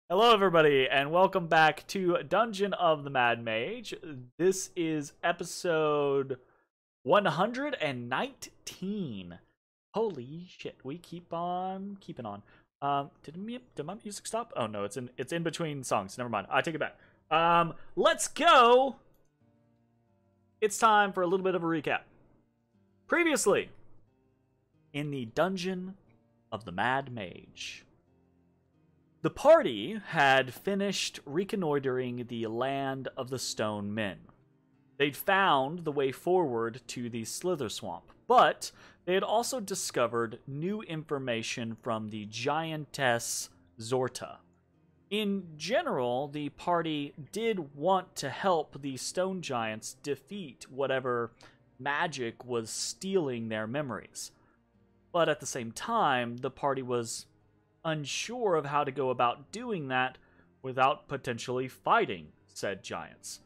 Hello, everybody, and welcome back to Dungeon of the Mad Mage. This is episode 119. Holy shit, we keep on keeping on. Did my music stop? Oh no, it's in between songs. Never mind. I take it back. Let's go. It's time for a little bit of a recap. Previously, in the Dungeon of the Mad Mage, the party had finished reconnoitering the land of the Stone Men. They'd found the way forward to the Slither Swamp, but they had also discovered new information from the giantess Zorta. In general, the party did want to help the stone giants defeat whatever magic was stealing their memories. But at the same time, the party was unsure of how to go about doing that without potentially fighting said giants.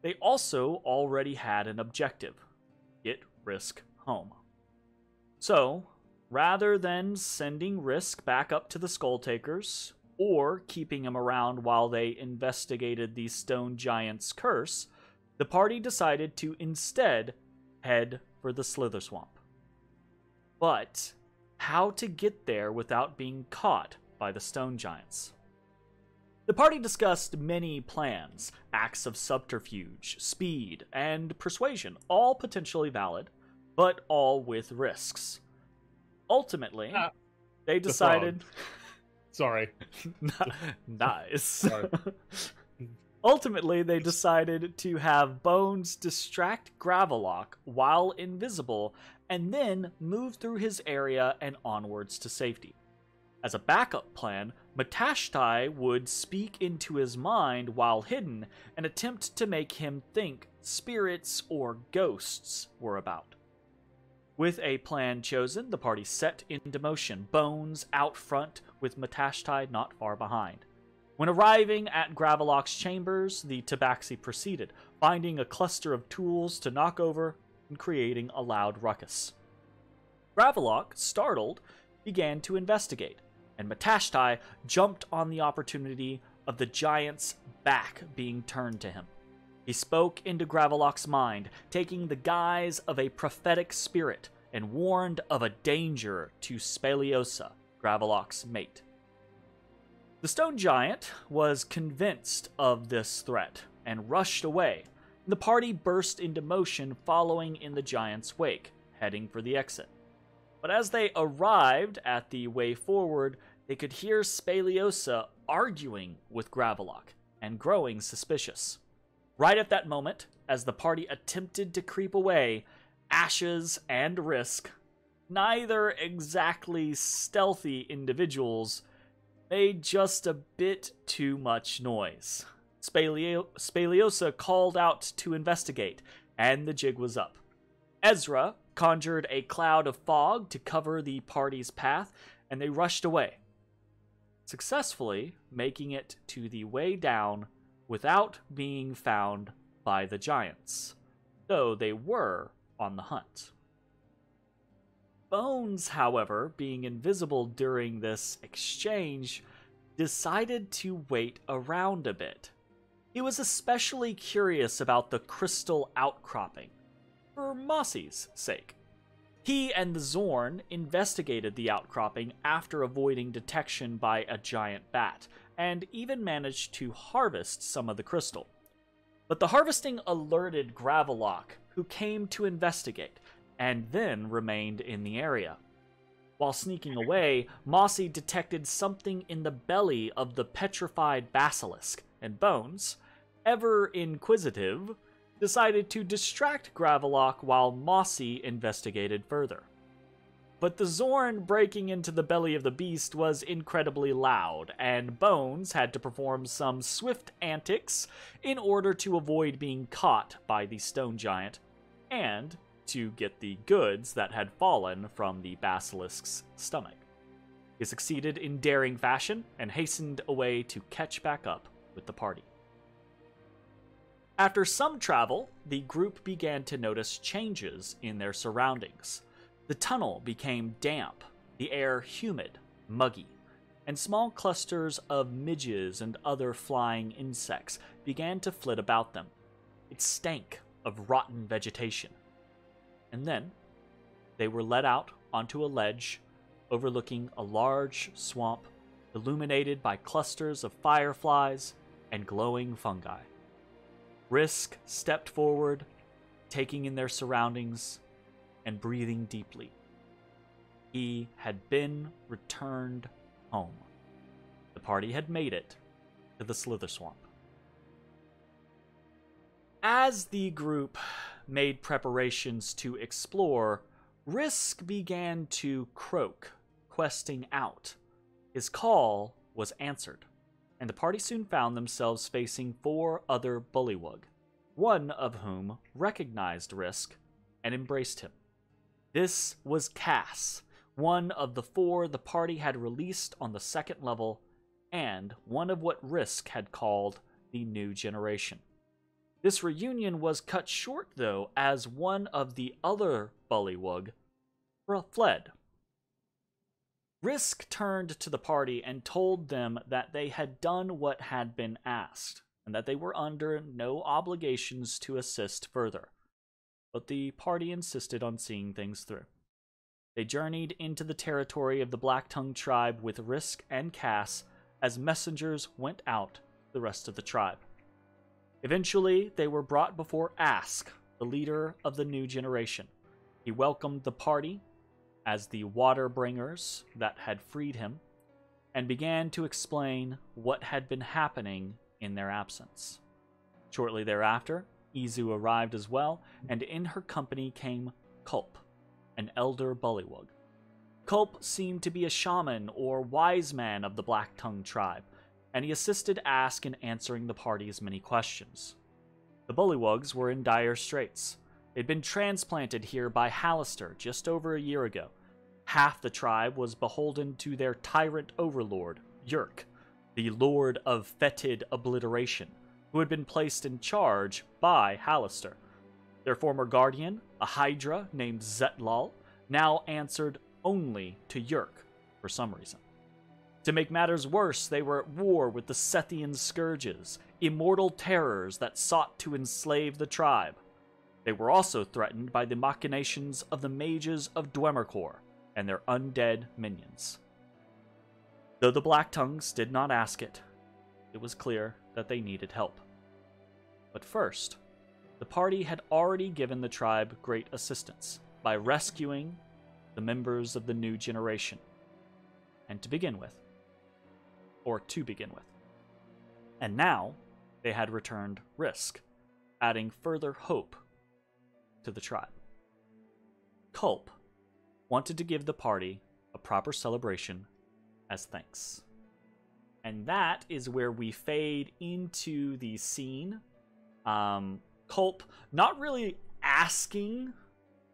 They also already had an objective: get Risk home. So, rather than sending Risk back up to the Skulltakers, or keeping him around while they investigated the stone giant's curse, the party decided to instead head for the Slither Swamp. But how to get there without being caught by the stone giants? The party discussed many plans: acts of subterfuge, speed, and persuasion, all potentially valid, but all with risks. Ultimately, they decided... Sorry. Nice. Sorry. Ultimately, they decided to have Bones distract Gravelock while invisible, and then move through his area and onwards to safety. As a backup plan, Matashtai would speak into his mind while hidden and attempt to make him think spirits or ghosts were about. With a plan chosen, the party set into motion, Bones out front with Matashtai not far behind. When arriving at Gravelock's chambers, the Tabaxi proceeded, finding a cluster of tools to knock over and creating a loud ruckus. Gravelock, startled, began to investigate, and Matashtai jumped on the opportunity of the giant's back being turned to him. He spoke into Gravelock's mind, taking the guise of a prophetic spirit, and warned of a danger to Speliosa, Gravelock's mate. The stone giant was convinced of this threat and rushed away. The party burst into motion following in the giant's wake, heading for the exit. But as they arrived at the way forward, they could hear Speliosa arguing with Gravelock and growing suspicious. Right at that moment, as the party attempted to creep away, Ashes and Risk, neither exactly stealthy individuals, made just a bit too much noise. Speliosa called out to investigate, and the jig was up. Ezra conjured a cloud of fog to cover the party's path, and they rushed away, successfully making it to the way down without being found by the giants, though they were on the hunt. Bones, however, being invisible during this exchange, decided to wait around a bit. He was especially curious about the crystal outcropping, for Mossy's sake. He and the Zorn investigated the outcropping after avoiding detection by a giant bat, and even managed to harvest some of the crystal. But the harvesting alerted Gravelock, who came to investigate, and then remained in the area. While sneaking away, Mossy detected something in the belly of the petrified basilisk, and Bones, ever inquisitive, decided to distract Gravelock while Mossy investigated further. But the Zorn breaking into the belly of the beast was incredibly loud, and Bones had to perform some swift antics in order to avoid being caught by the stone giant, and to get the goods that had fallen from the basilisk's stomach. He succeeded in daring fashion and hastened away to catch back up with the party. After some travel, the group began to notice changes in their surroundings. The tunnel became damp, the air humid, muggy. and small clusters of midges and other flying insects began to flit about them. It stank of rotten vegetation. And then they were led out onto a ledge overlooking a large swamp illuminated by clusters of fireflies and glowing fungi. Risk stepped forward, taking in their surroundings and breathing deeply. He had been returned home. The party had made it to the Slither Swamp. As the group made preparations to explore, Risk began to croak, questing out. His call was answered, and the party soon found themselves facing 4 other bullywug, one of whom recognized Risk and embraced him. This was Cass, one of the 4 the party had released on the 2nd level, and one of what Risk had called the New Generation. This reunion was cut short, though, as one of the other bullywug fled. Risk turned to the party and told them that they had done what had been asked, and that they were under no obligations to assist further. But the party insisted on seeing things through. They journeyed into the territory of the Black-Tongue tribe with Risk and Cass as messengers went out to the rest of the tribe. Eventually, they were brought before Ask, the leader of the New Generation. He welcomed the party as the water bringers that had freed him, and began to explain what had been happening in their absence. Shortly thereafter, Izu arrived as well, and in her company came Culp, an elder bullywug. Culp seemed to be a shaman or wise man of the Black-Tongue tribe, and he assisted Ask in answering the party's many questions. The bullywugs were in dire straits. They'd been transplanted here by Hallister just over a year ago. Half the tribe was beholden to their tyrant overlord, Yerk, the Lord of Fetid Obliteration, who had been placed in charge by Hallister. Their former guardian, a Hydra named Zetlal, now answered only to Yerk for some reason. To make matters worse, they were at war with the Sethian Scourges, immortal terrors that sought to enslave the tribe. They were also threatened by the machinations of the mages of Dwemerkor and their undead minions. Though the Black-Tongues did not ask it, it was clear that they needed help. But first, the party had already given the tribe great assistance by rescuing the members of the New Generation. And to begin with. And now, they had returned Risk, adding further hope to the tribe. Culp wanted to give the party a proper celebration as thanks. And that is where we fade into the scene. Culp not really asking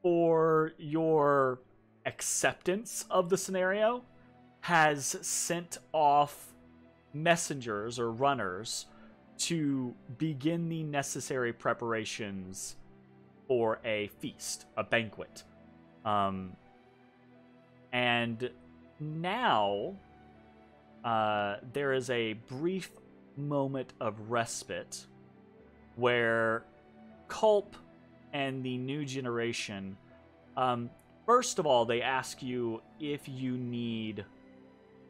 for your acceptance of the scenario, has sent off messengers or runners to begin the necessary preparations for a feast, a banquet. And now there is a brief moment of respite where Culp and the New Generation, first of all, they ask you if you need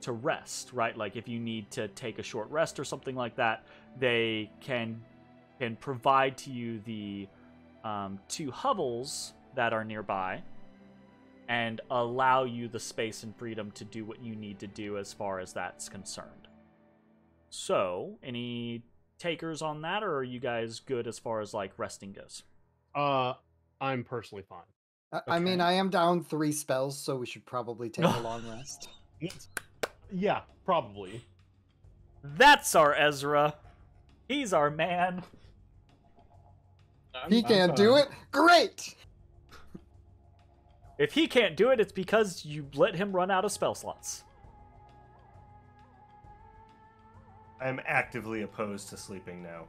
to rest, right? Like if you need to take a short rest or something like that, they can provide to you the 2 hovels that are nearby and allow you the space and freedom to do what you need to do as far as that's concerned. So, any takers on that, or are you guys good as far as like resting goes? I'm personally fine. I mean, I am down 3 spells, so we should probably take a long rest. Yeah, probably. That's our Ezra. He's our man. He can't do it? Great! If he can't do it, it's because you let him run out of spell slots. I'm actively opposed to sleeping now.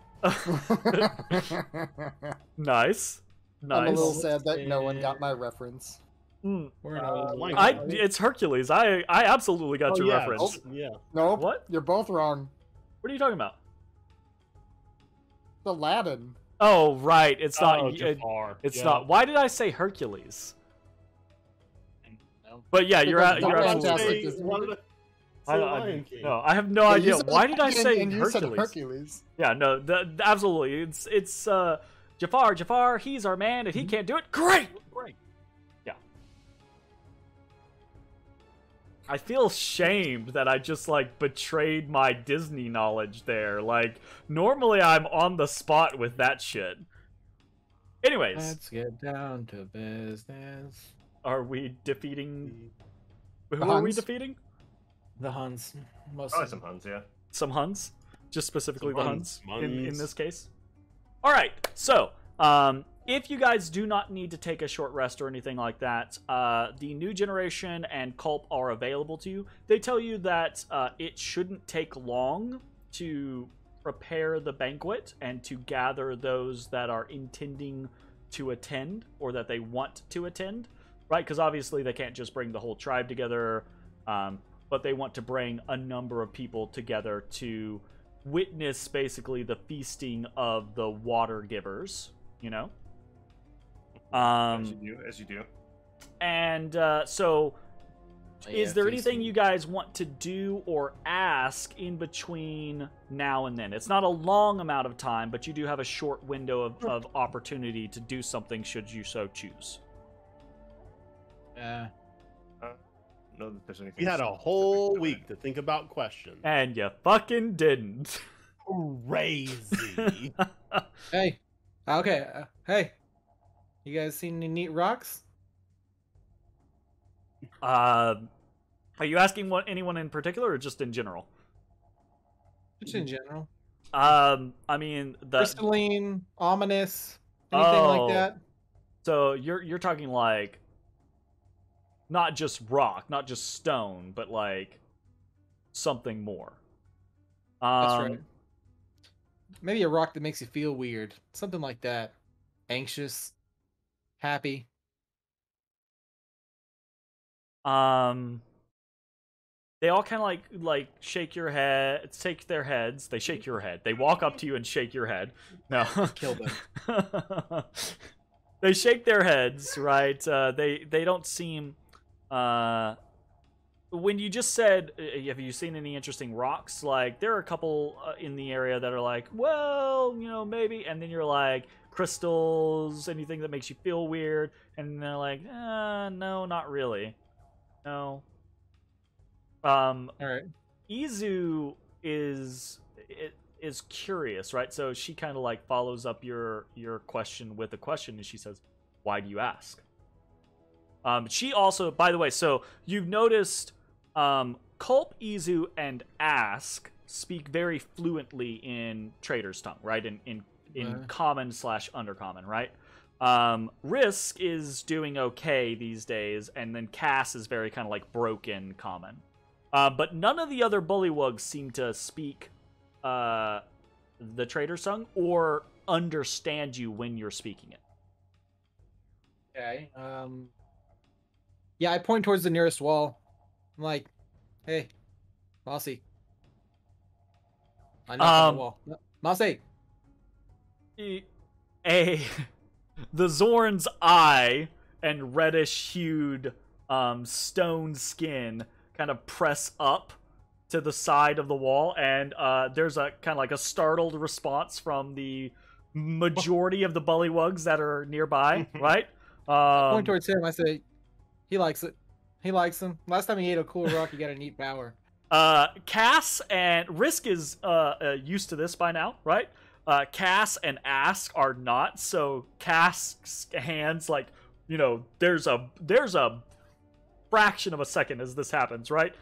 Nice. I'm a little sad that no one got my reference. Mm. We're in a It's Hercules. I absolutely got your yeah, reference. Yeah. Nope. What? You're both wrong. What are you talking about? The Aladdin. Oh, right. It's not. Jafar. It's Yeah. not. Why did I say Hercules? No. But yeah, you're Because you're the absolutely. fantastic Say- Disney why movie. did I say I, Lion King? no, I have no Yeah, you idea. said Why did I Aladdin say and you said Hercules? Hercules. Yeah, no, absolutely. It's Jafar. He's our man, and he can't do it. Great. Yeah. I feel shamed that I just like betrayed my Disney knowledge there. Like normally I'm on the spot with that shit. Anyways, Let's get down to business. are we defeating? Who The are we Huns? defeating? The Huns. Most Probably some Huns, yeah. Some Huns, just specifically Some the Huns. Huns in Huns. this case. All right, so if you guys do not need to take a short rest or anything like that, the New Generation and Culp are available to you. They tell you that it shouldn't take long to prepare the banquet and to gather those that are intending to attend or that they want to attend, right? Because obviously they can't just bring the whole tribe together, but they want to bring a number of people together to witness basically the feasting of the water givers, you know? As you do. And so is there anything feasting. you guys want to do or ask in between now and then? It's not a long amount of time, but you do have a short window of opportunity to do something should you so choose. Yeah. Know that there's anything. We had a specific whole to it. week to think about questions. And you fucking didn't. Crazy. Hey. Okay. Hey. You guys seen any neat rocks? Are you asking anyone in particular or just in general? Just in general. I mean the Crystalline, ominous, anything Oh. like that? so you're talking like not just rock, not just stone, but like something more. That's right. Maybe a rock that makes you feel weird. Something like that. Anxious. Happy. They all kind of like shake your head, shake their heads. They shake your head. They walk up to you and shake your head. No, Kill them. They shake their heads, right? They don't seem. When you just said, have you seen any interesting rocks? Like there are a couple in the area that are like, well, you know, maybe. And then you're like, crystals, anything that makes you feel weird. And they're like, no, not really. No. All right. Izu is curious, right? So she kind of like follows up your question with a question, and she says, "Why do you ask?" She also, by the way, so you've noticed, Culp, Izu, and Ask speak very fluently in Trader's tongue, right? In common / undercommon, right? Risk is doing okay these days, and then Cass is very kind of like broken common. But none of the other bullywugs seem to speak the Trader's tongue or understand you when you're speaking it. Okay. Yeah, I point towards the nearest wall. I'm like, hey, Mossy. I knock on the wall. Mossy. The Zorn's eye and reddish-hued stone skin kind of press up to the side of the wall, and there's a kind of like a startled response from the majority of the bullywugs that are nearby, right? I point towards him. I say, he likes it. He likes him. Last time he ate a cool rock, he got a neat power. Cass and Risk is used to this by now, right? Cass and Ask are not. So Cass's hands, like, you know, there's a fraction of a second as this happens, right?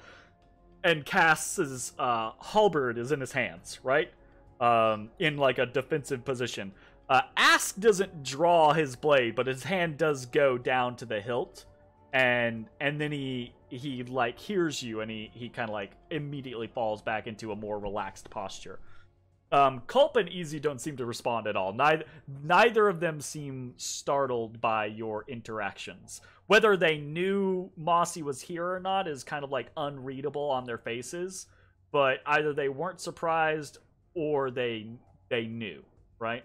And Cass's halberd is in his hands, right? In like a defensive position. Ask doesn't draw his blade, but his hand does go down to the hilt, and then he like hears you, and he kind of like immediately falls back into a more relaxed posture. Culp and Easy don't seem to respond at all. Neither of them seem startled by your interactions. whether they knew Mossy was here or not is kind of like unreadable on their faces, but either they weren't surprised or they knew, right?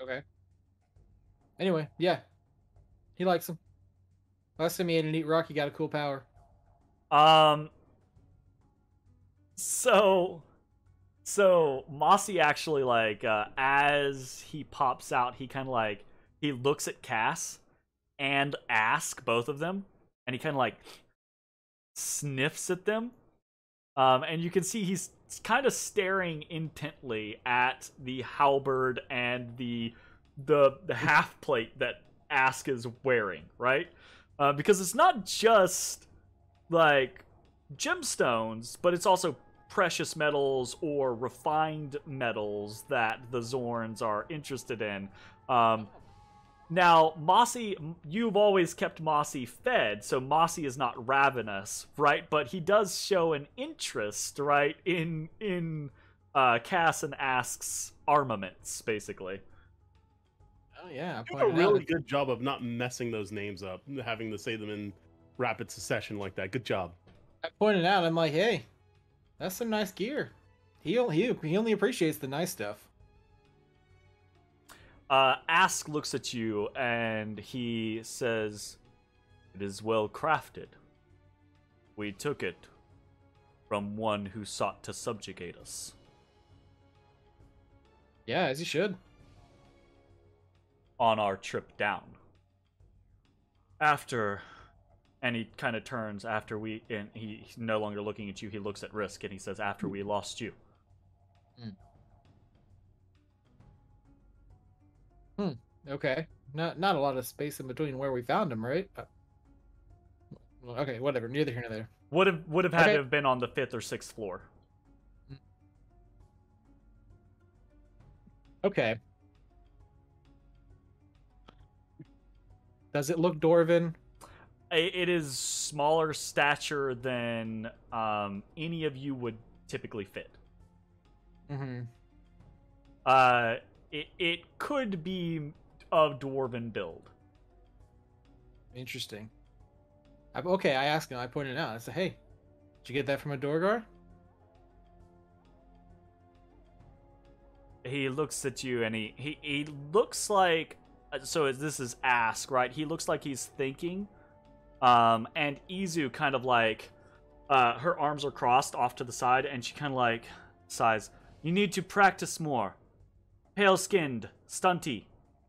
Okay. Anyway, yeah. He likes him. Last time he ate an Eat Rock, he got a cool power. So Mossy actually, like, as he pops out, he kind of like, he looks at Cass and Ask, both of them, and he kind of like sniffs at them. And you can see he's kind of staring intently at the halberd and the half plate that Ask is wearing, right? Because it's not just like gemstones, but it's also precious metals or refined metals that the Zorns are interested in. Now, Mossy, you've always kept Mossy fed, so Mossy is not ravenous, right? But he does show an interest, right, in Cass and Ask's armaments, basically. Oh yeah, You do a really good job of not messing those names up, having to say them in rapid succession like that. Good job. I pointed out, I'm like, hey, that's some nice gear. He only appreciates the nice stuff. Ask looks at you and he says, "It is well crafted. We took it from one who sought to subjugate us." Yeah, as you should. On our trip down. After, and he kind of turns after and he's no longer looking at you, he looks at Risk and he says, "After we lost you." Okay. Not a lot of space in between where we found him, right? Well, okay, whatever. Neither here nor there. Would have had to have been on the 5th or 6th floor. Okay. Does it look Dwarven? It is smaller stature than any of you would typically fit. Mm-hmm. It could be of dwarven build. Interesting. Okay, I asked him. I pointed it out. I said, "Hey, did you get that from a Dorgar?" He looks at you and he looks like, so this is Ask, right? He looks like he's thinking. And Izu kind of like, her arms are crossed off to the side and she kind of like sighs. "You need to practice more. Pale-skinned, stunty.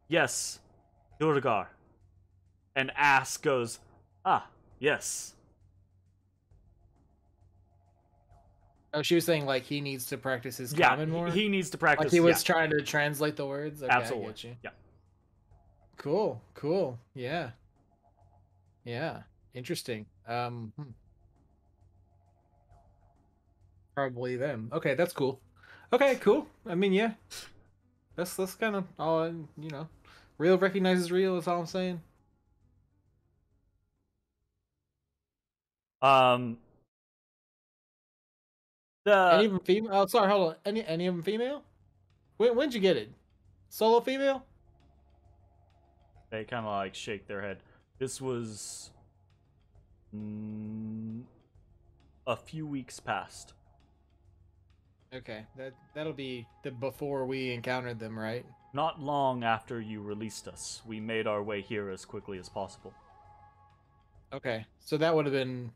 Yes, Durgar." And Ask goes, "Ah, yes." Oh, she was saying like he needs to practice his common more. He needs to practice. Like he was trying to translate the words. Okay, Absolutely. I get you. Yeah. Cool. Yeah. Interesting. Probably them. Okay, that's cool. Okay, cool. I mean, yeah. That's kind of all, real recognizes real is all I'm saying. Any of them female? Oh, sorry, hold on. Any of them female? When'd you get it? Solo female? They kind of like shake their head. This was a few weeks past. Okay, that'll be the before we encountered them, right? Not long after you released us, we made our way here as quickly as possible. Okay, so that would have been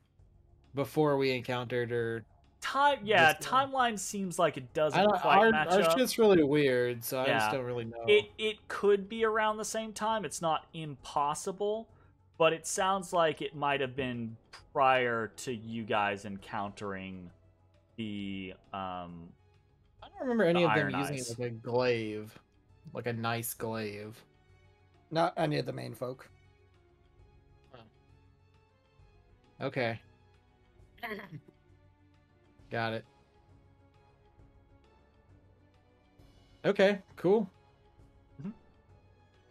before we encountered her. Timeline seems like it doesn't quite match up. Our shit's really weird, so I just don't really know. It could be around the same time. It's not impossible, but it sounds like it might have been prior to you guys encountering the I don't remember any of them Iron using Eyes. it like a glaive, like a nice glaive. Not any of the main folk. Okay. Got it. Okay, cool.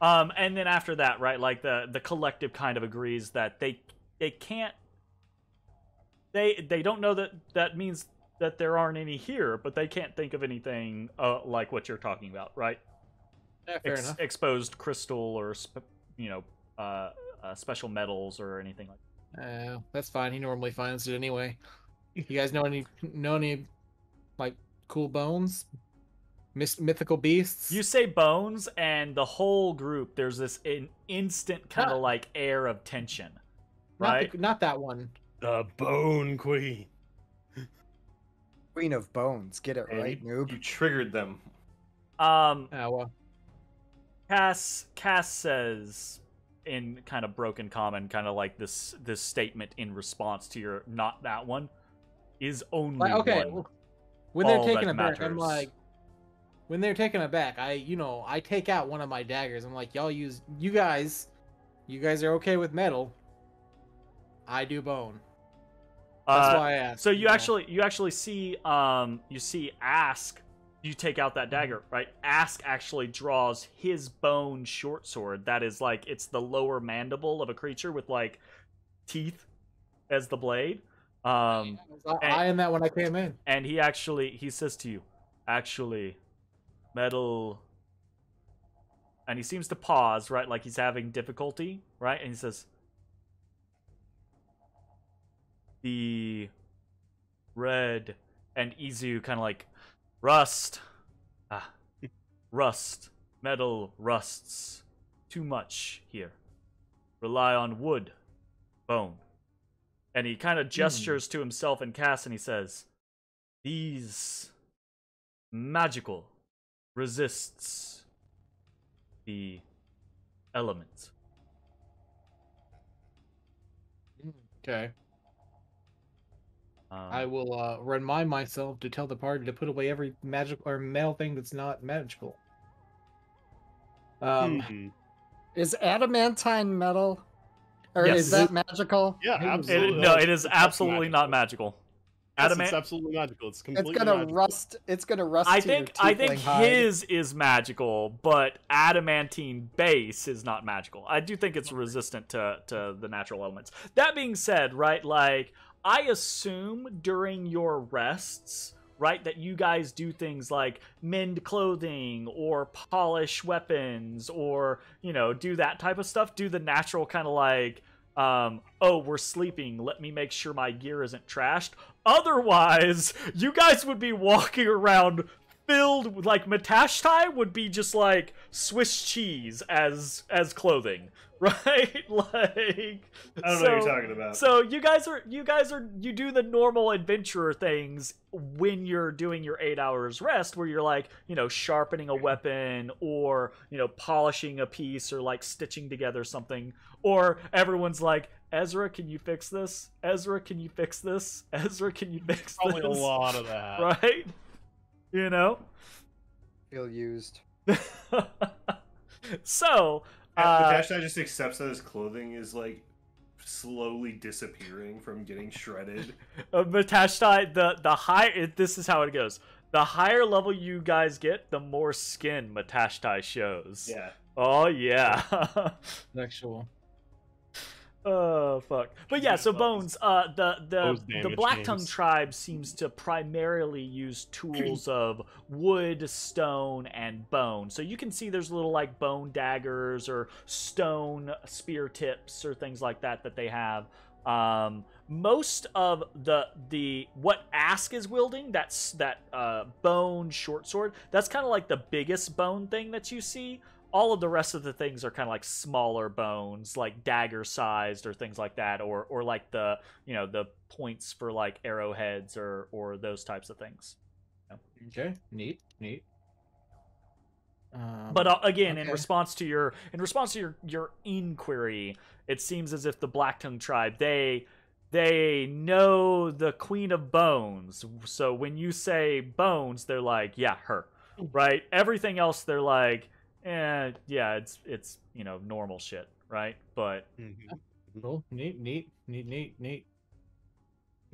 And then after that, right, like the collective kind of agrees that they can't, they don't know that means that there aren't any here, but they can't think of anything like what you're talking about, right? Yeah, fair enough. Exposed crystal or special metals or anything like that. That's fine. He normally finds it anyway. You guys know any like cool bones, mythical beasts? You say bones, and the whole group, there's this instant kind of like air of tension, right? Not that one. The Bone Queen. Queen of Bones. Get it And right, noob. You triggered them. Well, Cass says in kind of broken common, kind of like this statement in response to your not that one is only okay. one. When they're All taking that it back, I'm matters. like, when they're taking it back, I take out one of my daggers. I'm like, you guys are okay with metal. I do bone. That's why I asked. So you actually see you see Ask, you take out that dagger, right? Ask actually draws his bone short sword that is like it's the lower mandible of a creature with like teeth as the blade. I am that when I came in. And he says to you, actually, metal, and he seems to pause, right? Like he's having difficulty, right? And he says, the red, and Izu kind of like, rust. Rust. Metal rusts. Too much here. Rely on wood. Bone. And he kind of gestures to himself and Cass, and he says, these magical resists the element. Okay. Um, I will remind myself to tell the party to put away every magical or metal thing that's not magical. Is adamantine metal? Or Yes. is that magical? Yeah, It was- absolutely. no, it is That's absolutely not magical. Yes, Adamant. it's absolutely magical. It's It's completely gonna magical. rust. It's gonna rust. I to your think tiefling hide. his is magical, but adamantine base is not magical. I do think it's resistant to the natural elements. That being said, right, like I assume during your rests, right, that you guys do things like mend clothing or polish weapons or, you know, do that type of stuff, do the natural kind of like oh, we're sleeping, let me make sure my gear isn't trashed. Otherwise, you guys would be walking around filled with, like, Matashtai would be just like Swiss cheese as clothing, right? Like, I don't know what you're talking about. so you do the normal adventurer things when you're doing your 8 hours rest, where you're like, you know, sharpening a weapon or, you know, polishing a piece or like stitching together something, or everyone's like, Ezra, can you fix this? Ezra, can you fix this? Ezra, can you fix Probably this? a lot of that. Right? You know? Feel used. So, Matashtai just accepts that his clothing is like slowly disappearing from getting shredded. Matashtai, the higher, this is how it goes. The higher level you guys get, the more skin Matashtai shows. Yeah. Oh, yeah. Actual. Oh, fuck. But yeah, so Bones, the damage Black Tongue games. tribe seems to primarily use tools of wood, stone, and bone. So you can see there's little like bone daggers or stone spear tips or things like that they have. Most of the what Ask is wielding, that's that bone short sword, that's kind of like the biggest bone thing that you see. All of the rest of the things are kind of like smaller bones, like dagger sized or things like that, or like the, you know, the points for like arrowheads or those types of things. Okay. Neat. But again, in okay. response to your inquiry, it seems as if the Blacktongue tribe, they know the Queen of Bones. So when you say Bones, they're like, yeah, her, right? Everything else, they're like, yeah, it's you know, normal shit, right? But Cool. Neat.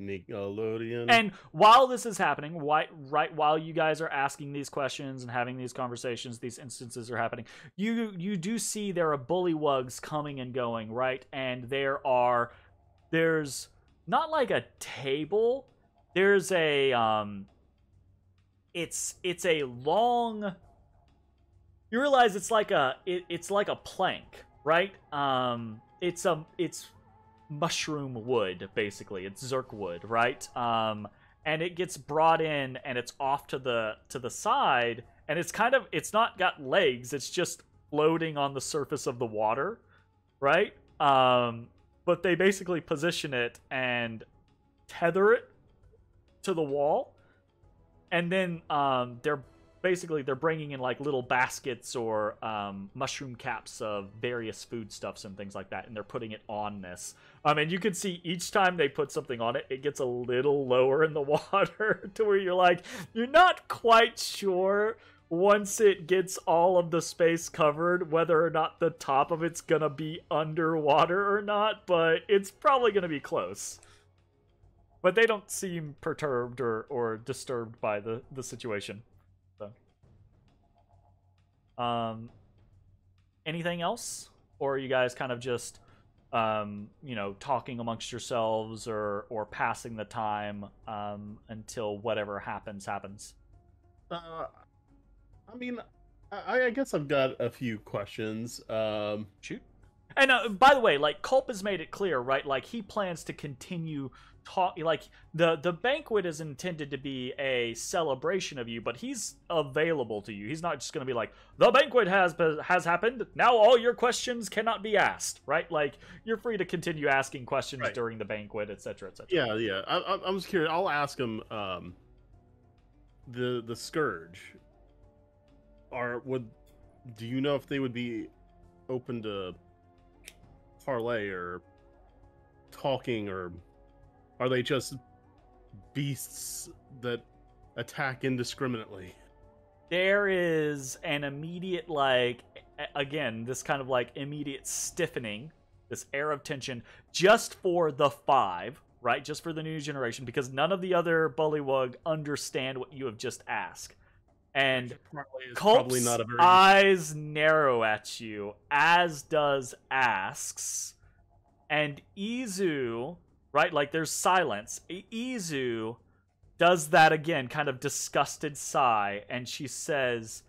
Nickelodeon. and while this is happening, right while you guys are asking these questions and having these conversations, these instances are happening, you do see there are bullywugs coming and going, right? And there's not like a table, there's a it's a long, you realize it's like a plank, right? It's mushroom wood, basically. It's Zerk wood, right? And it gets brought in, and it's off to the side, and it's not got legs. It's just floating on the surface of the water, right? But they basically position it and tether it to the wall, and then they're bringing in like little baskets or mushroom caps of various foodstuffs and things like that, and they're putting it on this. And you can see each time they put something on it, it gets a little lower in the water to where you're not quite sure once it gets all of the space covered whether or not the top of it's gonna be underwater or not, but it's probably gonna be close. But they don't seem perturbed or disturbed by the situation. So. Anything else? Or are you guys kind of just, talking amongst yourselves or passing the time until whatever happens? I mean, I guess I've got a few questions. Shoot. And by the way, like, Culp has made it clear, right? Like, he plans to continue like the banquet is intended to be a celebration of you, but he's available to you. He's not just going to be like, the banquet has happened, now all your questions cannot be asked, right? Like, you're free to continue asking questions during the banquet, etc., etc. Yeah. I'm just curious. I'll ask him. The Scourge. Do you know if they would be open to parlay or talking, or are they just beasts that attack indiscriminately? There is an immediate, again, this kind of immediate stiffening, this air of tension, just for the 5, right? Just for the new generation, because none of the other Bullywug understand what you have just asked. And Culp's eyes narrow at you, as does Ask's. And Izu, right? Like, there's silence. Izu does that again, kind of disgusted sigh, and she says,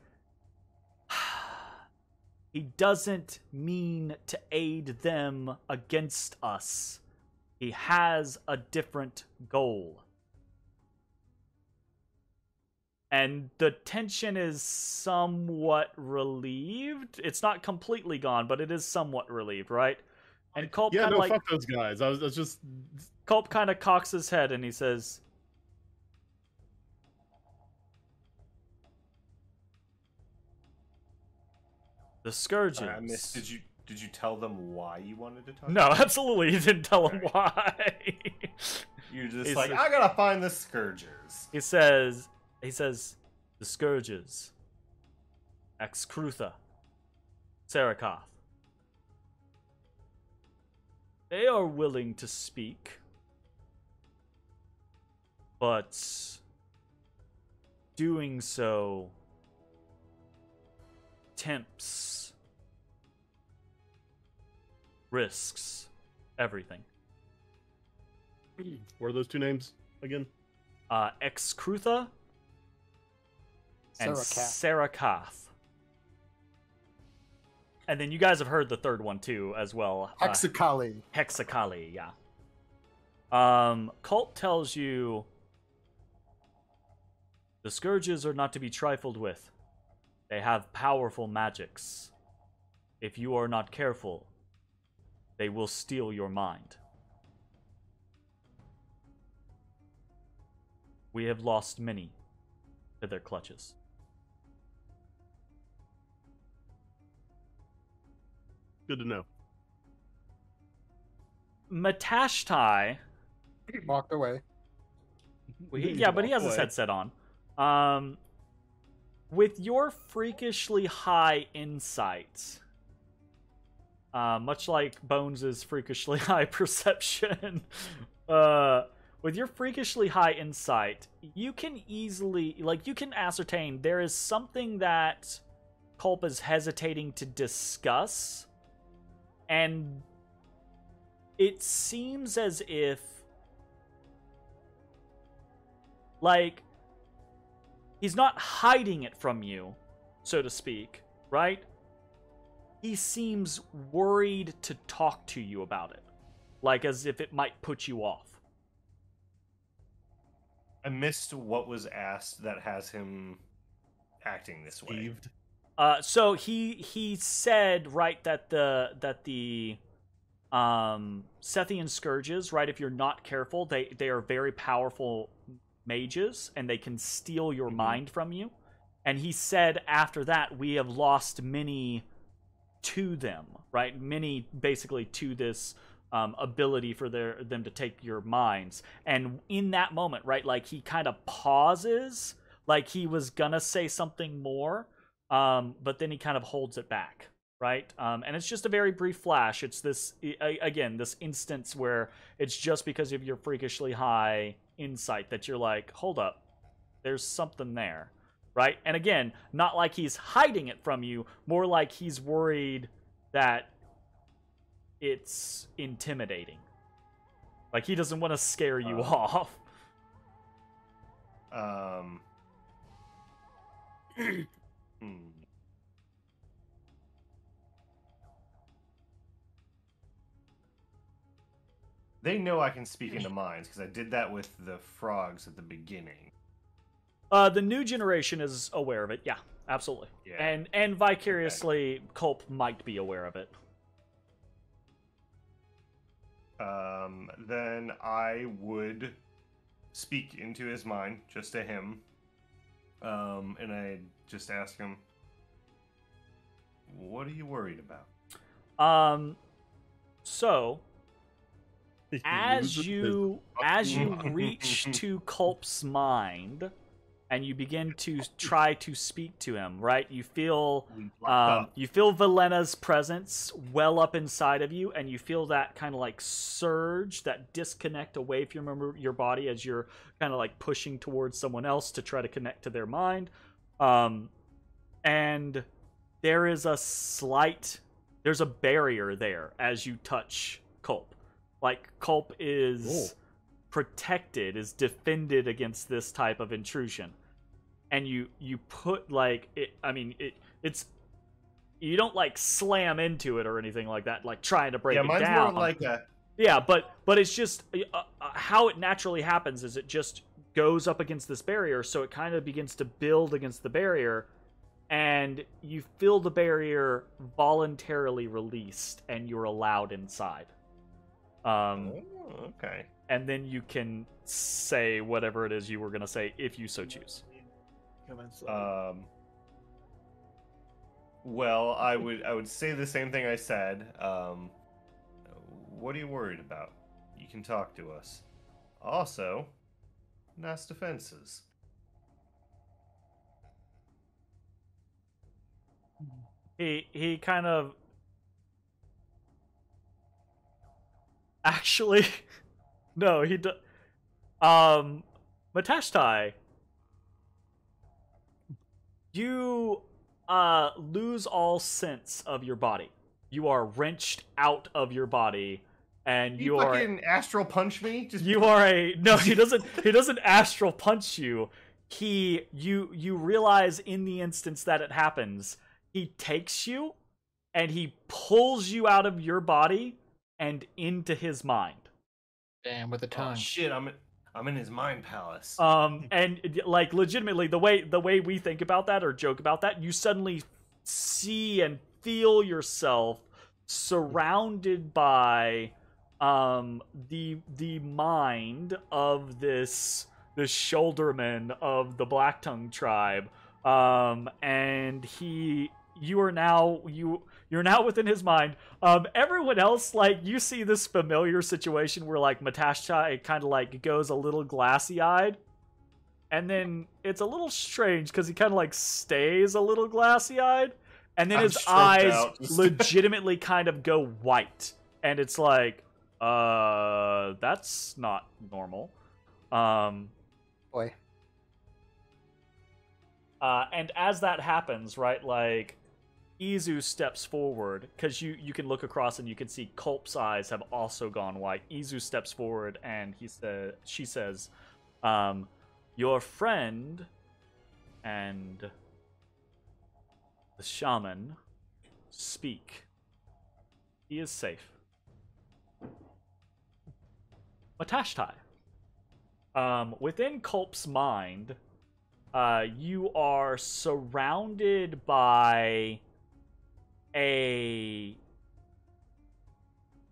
he doesn't mean to aid them against us. He has a different goal. And the tension is somewhat relieved. It's not completely gone, but it is somewhat relieved, right? And Culp fuck those guys. I was just... Culp kind of cocks his head and he says, the Scourges. I missed. Did you tell them why you wanted to talk? No, absolutely, you didn't tell him why. You're just I gotta find the Scourgers. He says, the Scourges, Excrutha, Sarakoth. They are willing to speak, but doing so tempts, risks everything. What are those two names again? Excrutha and Sarakoth. And then you guys have heard the third one too, as well. Hexakali. Hexakali, yeah. Culp tells you the Scourges are not to be trifled with. They have powerful magics. If you are not careful, they will steal your mind. We have lost many to their clutches. Good to know. Matashtai walked away. But he has his headset on. With your freakishly high insight, much like Bones' freakishly high perception, with your freakishly high insight, you can easily, you can ascertain there is something that Culp is hesitating to discuss, and it seems as if, he's not hiding it from you, so to speak, right? he seems worried to talk to you about it, like as if it might put you off. I missed what was asked that has him acting this way. Peeved. So he said, right, that the Sethian scourges, right, if you're not careful, they are very powerful mages and they can steal your mind from you. And he said after that, we have lost many to them, right? Many basically to this ability for them to take your minds. And in that moment, right, like he kind of pauses, like he was gonna say something more, but then he kind of holds it back, right? And it's just a very brief flash. It's this, again, this instance where it's just because of your freakishly high insight that you're like, hold up, there's something there, right? And again, not like he's hiding it from you, more like he's worried that it's intimidating. Like he doesn't want to scare you off. They know I can speak into minds because I did that with the frogs at the beginning. The new generation is aware of it, yeah, absolutely. Yeah. And vicariously, Culp might be aware of it. Then I would speak into his mind, just to him. And I just ask him, what are you worried about? So as you reach to Culp's mind and you begin to try to speak to him, right? You feel Velena's presence well up inside of you, and you feel that kind of like surge, that disconnect away from your body as you're kind of like pushing towards someone else to try to connect to their mind. And there is there's a barrier there as you touch Culp. Like, Culp is protected, is defended against this type of intrusion. And you put, like, it's... You don't, like, slam into it or anything like that, like, trying to break it down. Yeah, mine's more like a... Yeah, but it's just... how it naturally happens is it just goes up against this barrier, so it kind of begins to build against the barrier, and you feel the barrier voluntarily released, and you're allowed inside. Okay. And then you can say whatever it is you were going to say if you so choose. Well, I would say the same thing I said. What are you worried about? You can talk to us. Also, nice defenses. He kind of... Actually, no, he does. Matashtai, you lose all sense of your body. You are wrenched out of your body, and you are fucking astral punch me. You are a no. He doesn't. He doesn't astral punch you. You realize in the instance that it happens, he takes you, and he pulls you out of your body and into his mind. Damn, with the tongue. Oh, shit, I'm in his mind palace. And like legitimately, the way we think about that or joke about that, you suddenly see and feel yourself surrounded by the mind of this shoulderman of the Blacktongue tribe, and you're now within his mind. Everyone else, like, you see this familiar situation where, like, Matashtai kind of, like, goes a little glassy-eyed. And then it's a little strange because he kind of, like, stays a little glassy-eyed. And then his eyes legitimately kind of go white. And it's like, that's not normal. Boy. And as that happens, right, like, Izu steps forward, because you can look across and you can see Culp's eyes have also gone white. Izu steps forward and she says, your friend and the shaman speak. He is safe. Matashtai. Within Culp's mind, you are surrounded by a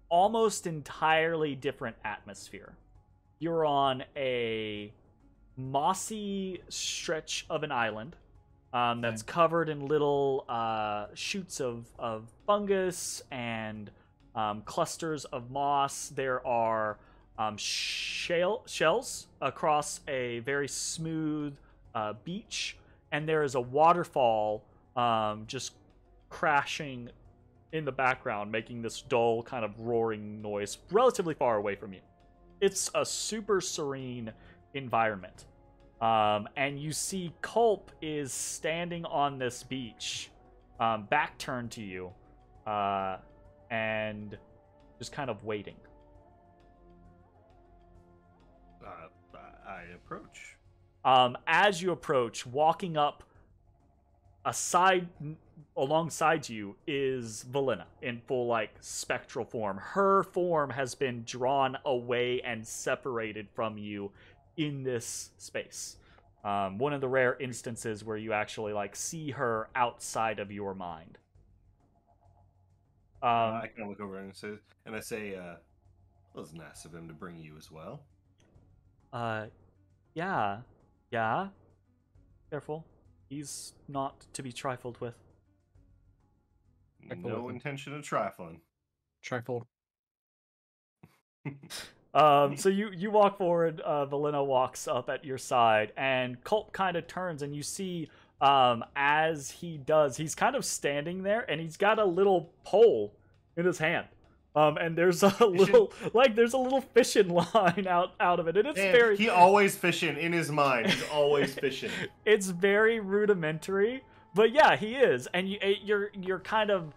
almost entirely different atmosphere. You're on a mossy stretch of an island that's covered in little shoots of fungus and clusters of moss. There are shells across a very smooth beach, and there is a waterfall just crashing in the background, making this dull kind of roaring noise relatively far away from you. It's a super serene environment. And you see Culp is standing on this beach, back turned to you, and just kind of waiting. I approach. As you approach, walking up alongside you is Valina in full, like, spectral form. Her form has been drawn away and separated from you in this space. One of the rare instances where you actually, like, see her outside of your mind. I kind of look over and I say, it was nice of him to bring you as well. Yeah. Careful. He's not to be trifled with. No intention of trifling. Trifle. So you walk forward, Valina walks up at your side, and Culp kind of turns, and you see, as he does, he's kind of standing there, and he's got a little pole in his hand. And there's a little fishing line out of it, and it's he always fishing in his mind. He's always fishing. It's very rudimentary, but yeah, he is, and you're kind of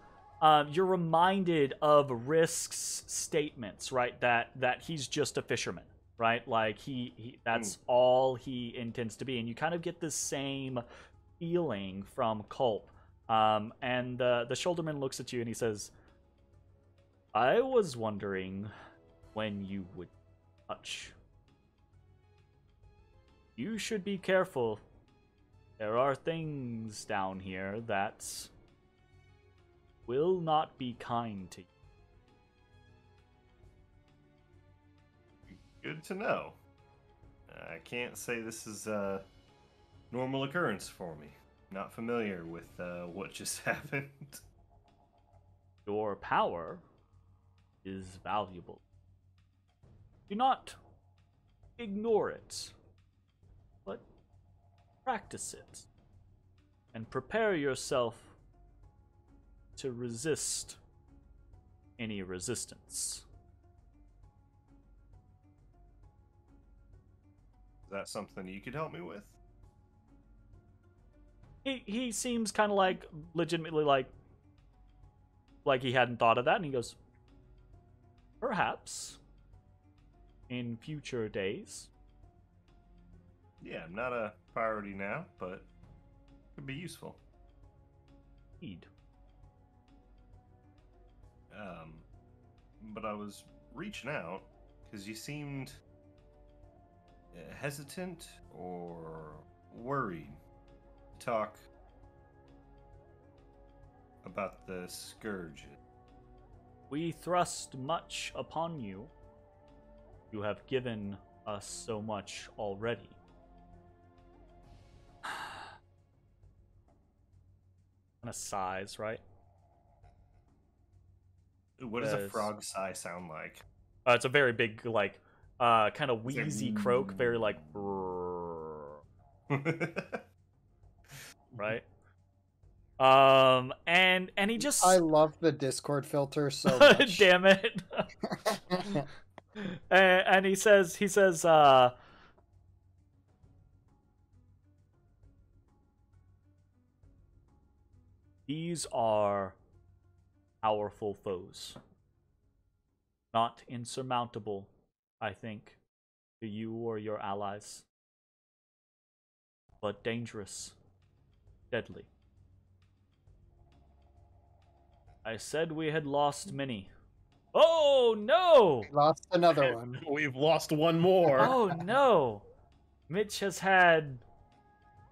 you're reminded of Risk's statements, right? That he's just a fisherman, right? Like he that's all he intends to be, and you kind of get the same feeling from Culp. And the shoulderman looks at you and he says, I was wondering when you would touch. You should be careful. There are things down here that will not be kind to you. Good to know. I can't say this is a normal occurrence for me. Not familiar with what just happened. Your power is valuable. Do not ignore it, but practice it and prepare yourself to resist any resistance. Is that something you could help me with? He seems kind of like legitimately like he hadn't thought of that, and he goes, perhaps in future days. Yeah, not a priority now, but could be useful. Indeed. But I was reaching out because you seemed hesitant or worried to talk about the scourge. We thrust much upon you. You have given us so much already. Kind of sighs, right? What does a frog sigh sound like? It's a very big, like, kind of wheezy croak, very like, right? And he just... I love the Discord filter so much. Damn it. and he says, these are powerful foes. Not insurmountable, I think, to you or your allies. But dangerous. Deadly. I said we had lost many. Oh no! Lost another one. We've lost one more. Oh no! Mitch has had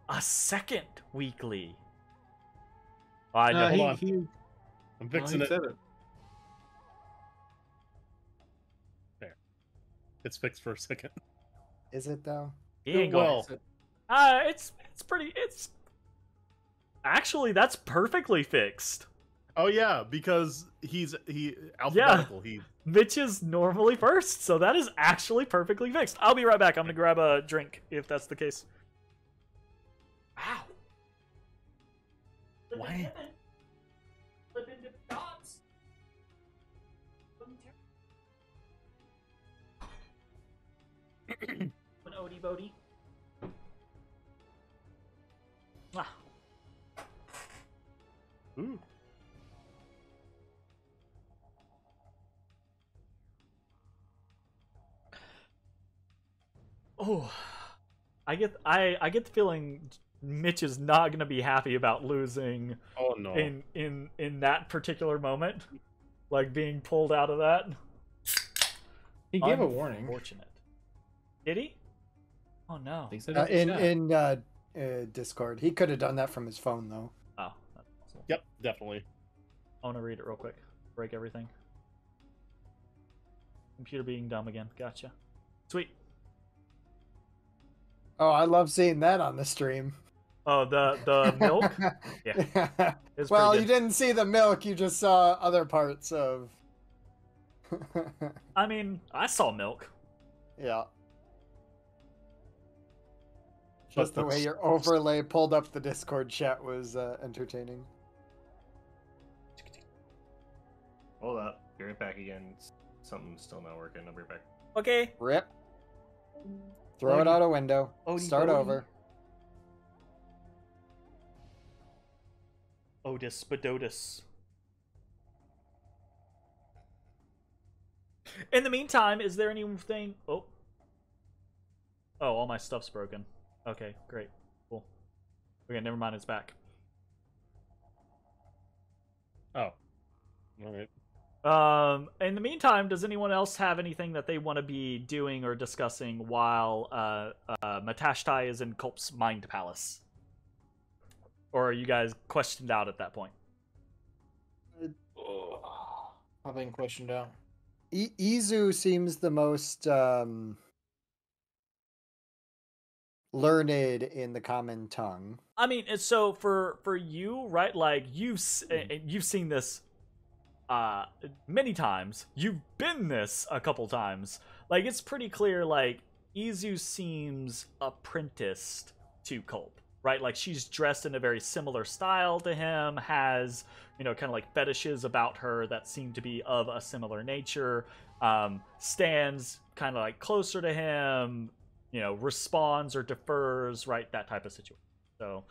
a second weekly. Oh, I know. hold on. he I'm fixing it. said it. It's fixed for a second. Is it though? He ain't going. Well, It's pretty. It's actually that's perfectly fixed. oh yeah, because he alphabetical. He Mitch is normally first, so that is actually perfectly fixed. I'll be right back. I'm gonna grab a drink if that's the case. Wow. Why? An Odie Bodie. Ah. Ooh. Oh, I get the feeling Mitch is not gonna be happy about losing Oh no. in that particular moment, like being pulled out of that. He gave a warning. Unfortunate. Did he? Oh no. He said it In Discord, he could have done that from his phone though. Oh, that's awesome. Yep, definitely. I want to read it real quick. Break everything. Computer being dumb again. Gotcha. Sweet. Oh, I love seeing that on the stream. Oh, the milk. Yeah. It's Well, pretty you good. didn't see the milk. You just saw other parts of. I mean, I saw milk. Yeah. But Just the way your overlay pulled up the Discord chat was entertaining. Hold up. Be right back again. Something's still not working. I'll be right back. Okay. Rip. Throw it out a window. Odie Start Bodie. over. Otis Spadotus. In the meantime, is there anything? Oh, all my stuff's broken. Okay, great, cool. Okay, never mind. It's back. Oh. All right. In the meantime, does anyone else have anything that they want to be doing or discussing while Matashtai is in Culp's Mind Palace? Or are you guys questioned out at that point? I've been questioned out. Izu seems the most learned in the common tongue. I mean, so for you, right? Like you've seen this many times. You've been this a couple times. Like it's pretty clear. Like Izu seems apprenticed to Culp, right? Like she's dressed in a very similar style to him. Has kind of like fetishes about her that seem to be of a similar nature. Stands kind of like closer to him. Responds or defers, right? That type of situation. So,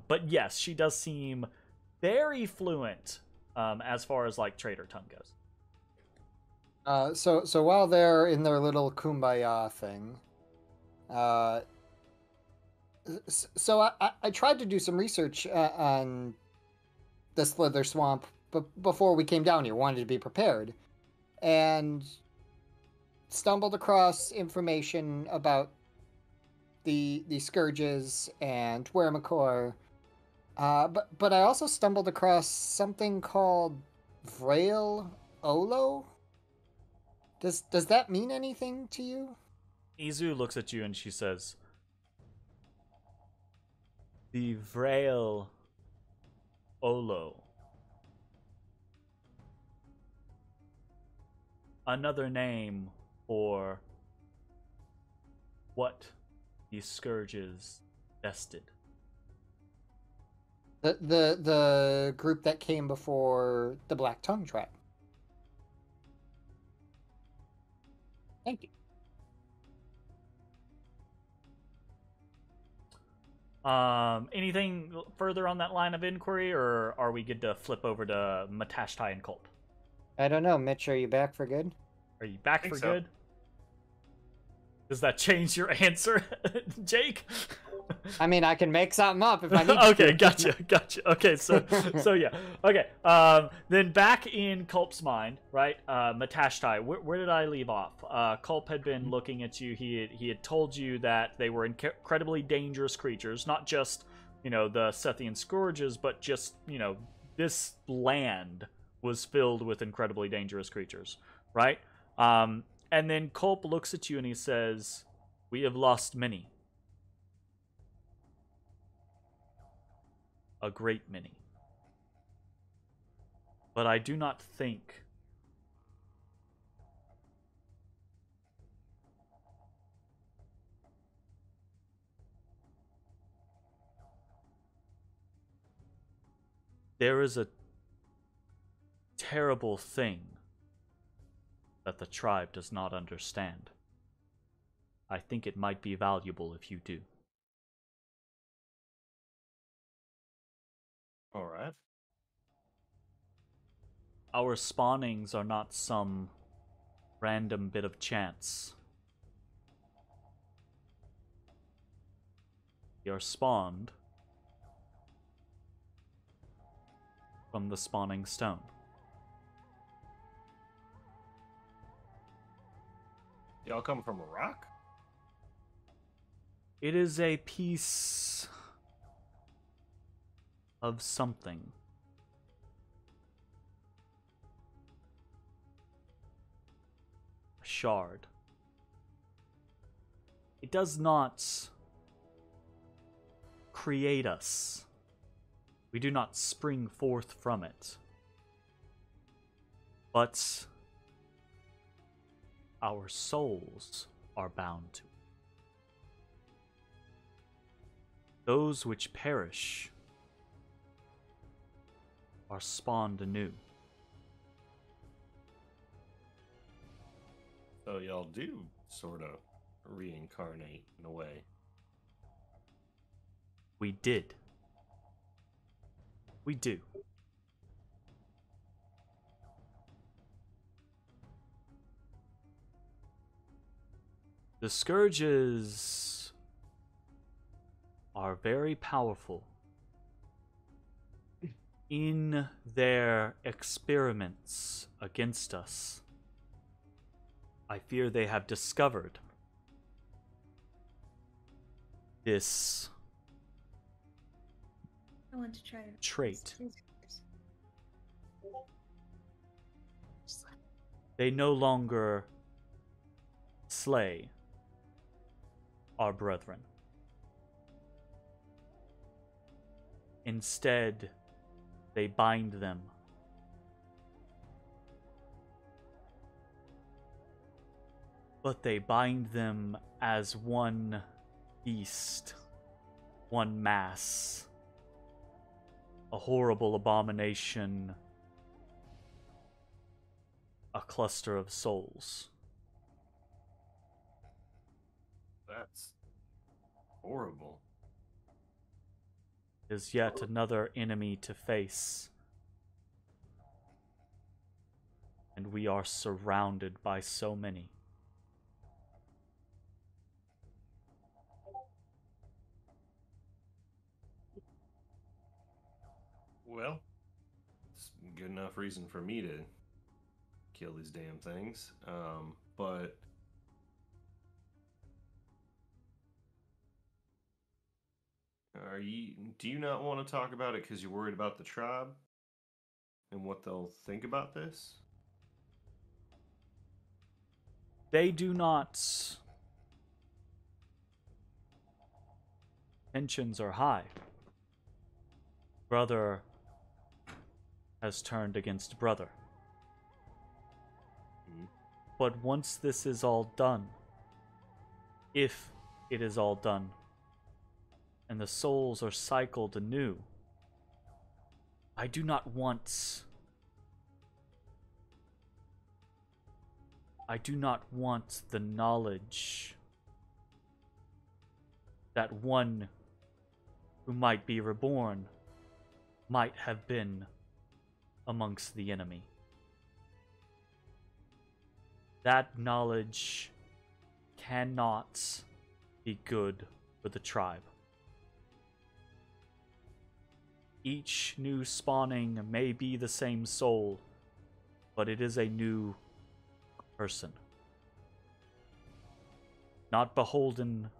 but yes, she does seem very fluent as far as like trader tongue goes. So while they're in their little kumbaya thing, so I tried to do some research on the Slither Swamp, but before we came down here, wanted to be prepared, and stumbled across information about the Scourges and Wermacor, but I also stumbled across something called Vrail Olo. Does that mean anything to you? Izu looks at you and she says, "The Vrail Olo. Another name for what the Scourges bested." The group that came before the Black Tongue Tribe. Thank you. Anything further on that line of inquiry, or are we good to flip over to Matashtai and Culp? I don't know, Mitch. Are you back for good? Are you back think for so. good? Does that change your answer, Jake? I mean, I can make something up if I need to. Okay, gotcha. Okay, so yeah. Okay, then back in Culp's mind, right? Matashtai, where did I leave off? Culp had been looking at you. He had told you that they were incredibly dangerous creatures, not just the Sethian scourges, but just this land was filled with incredibly dangerous creatures, right? And then Culp looks at you and he says, "We have lost many. A great many. But I do not think there is a terrible thing that the tribe does not understand. I think it might be valuable if you do." All right. Our spawnings are not some random bit of chance. We are spawned from the spawning stone. Y'all come from a rock? It is a piece of something. A shard. It does not create us. We do not spring forth from it. But our souls are bound to it. Those which perish are spawned anew. So y'all do sort of reincarnate in a way. We did. We do. The scourges are very powerful in their experiments against us. I fear they have discovered this I want to try to trait. They no longer slay our brethren. Instead, they bind them. But they bind them as one beast, one mass, a horrible abomination, a cluster of souls. That's horrible. Is yet another enemy to face. And we are surrounded by so many. Well, it's a good enough reason for me to kill these damn things. But do you not want to talk about it because you're worried about the tribe and what they'll think about this? They do not. Tensions are high. Brother has turned against brother. But once this is all done, if it is all done, and the souls are cycled anew, I do not want the knowledge that one who might be reborn might have been amongst the enemy. That knowledge cannot be good for the tribe. Each new spawning may be the same soul, but it is a new person. Not beholden